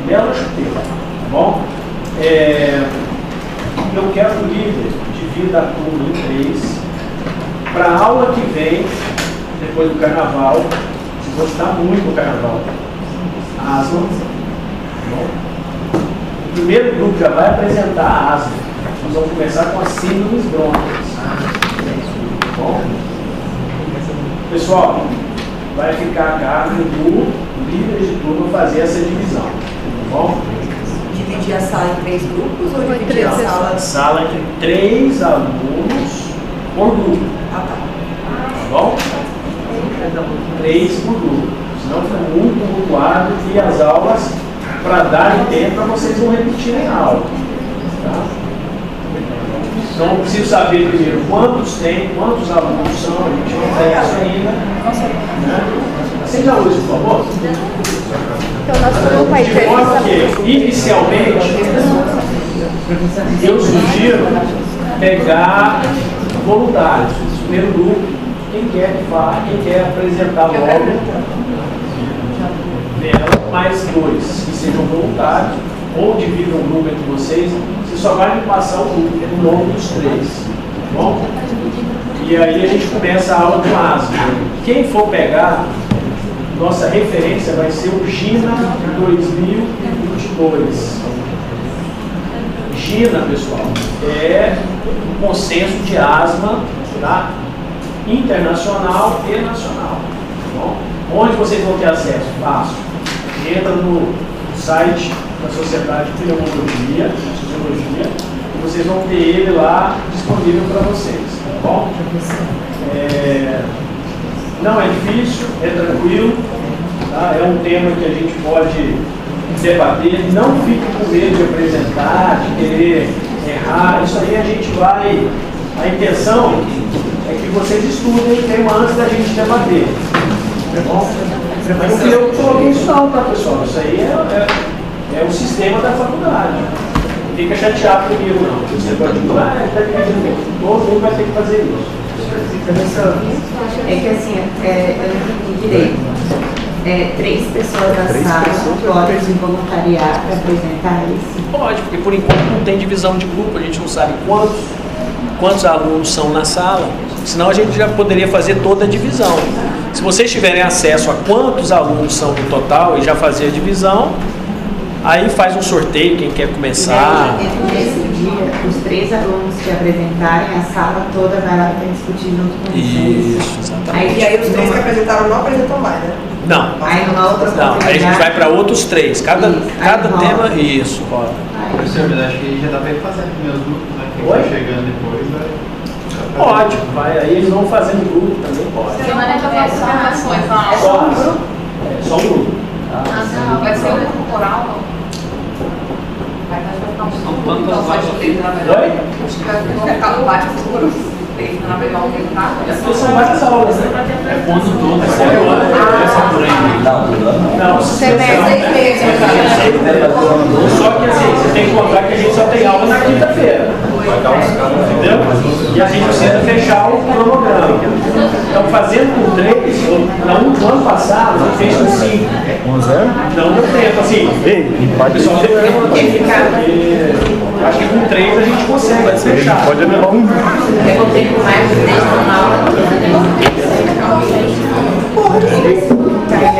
bela chuteira, tá bom? Eu quero o líder dividir a turma em 3. Para a aula que vem, depois do carnaval, vocês gostar muito do carnaval. Asma. O primeiro grupo já vai apresentar a asma. Nós vamos começar com as síndromes brônquicas. Bom? Pessoal, vai ficar a cargo do líder de turma fazer essa divisão. Tá bom? Dividir a sala em 3 grupos ou dividir a sala? Sala entre 3 alunos por grupo. Ah, tá. Tá bom? 3 por grupo. Senão fica muito tumultuado e as aulas, para darem tempo, para vocês não repetirem a aula. Tá? Então, eu preciso saber primeiro quantos tem, quantos alunos são, a gente não tem isso ainda. Né? Acende a luz, por favor. Então, nosso grupo aí De forma que, inicialmente, eu sugiro pegar voluntários. Primeiro grupo, quem quer apresentar logo dela, mais 2 que sejam voluntários, ou dividam o grupo entre vocês. Você só vai me passar o nome dos 3. Tá bom? E aí a gente começa a aula do asma. Quem for pegar, nossa referência vai ser o GINA 2022. GINA, pessoal, é um consenso de asma, tá? Internacional e nacional. Tá bom? Onde vocês vão ter acesso? Fácil. Entra no site da Sociedade de Pneumologia, e vocês vão ter ele lá disponível para vocês. Tá bom? Não é difícil, é tranquilo, tá? É um tema que a gente pode debater. Não fique com medo de apresentar, de querer errar. Isso aí a gente vai. A intenção é que vocês estudem o tema antes da gente debater. Tá bom? Mas não eu coloquei isso não, tá, pessoal? Isso aí é o sistema da faculdade. Não fica chateado comigo, não. Você pode dizer, está dividindo. Todo mundo vai ter que fazer isso. Professor, é que assim, eu não entendi direito. 3 pessoas da sala podem se voluntariar para apresentar isso? Pode, porque por enquanto não tem divisão de grupo, a gente não sabe quantos alunos são na sala, senão a gente já poderia fazer toda a divisão. Se vocês tiverem acesso a quantos alunos são no total e já fazer a divisão, aí faz um sorteio, quem quer começar. E daí, nesse dia, os 3 alunos que apresentarem, a sala toda vai lá para discutir junto com vocês. Isso, exatamente. E aí os 3 que apresentaram não apresentam mais, né? Não. Aí numa outra Não, aí a gente vai para outros 3. Cada tema. Isso, roda. Professor, mas acho que já dá para ir fazendo com meus grupos, né? Quem Oi? está chegando depois vai. Pode, vai. Aí eles vão fazendo grupo também, pode. Semana já vai formações na aula. Só um grupo. Tá? Vai ser o temporal, não? Vai ficar um São quantas vagas? Oi? Acho que vai ficar no bate futuro. Na pegar um tempo. Porque são várias aulas, né? É o ano todo, Mas é o ano, é por aí. Não, Semestre, 6 meses. Só que assim, você tem que contar que a gente só tem aula na quinta-feira. Entendeu? E a gente precisa fechar o cronograma. Então, fazendo com 3, no ano passado, a gente fez com 5. Não deu tempo, assim. O pessoal teve que acho que com 3 a gente consegue fechar. Pode levar um. Eu vou ter com mais de 3 na aula. Eles se voluntariar.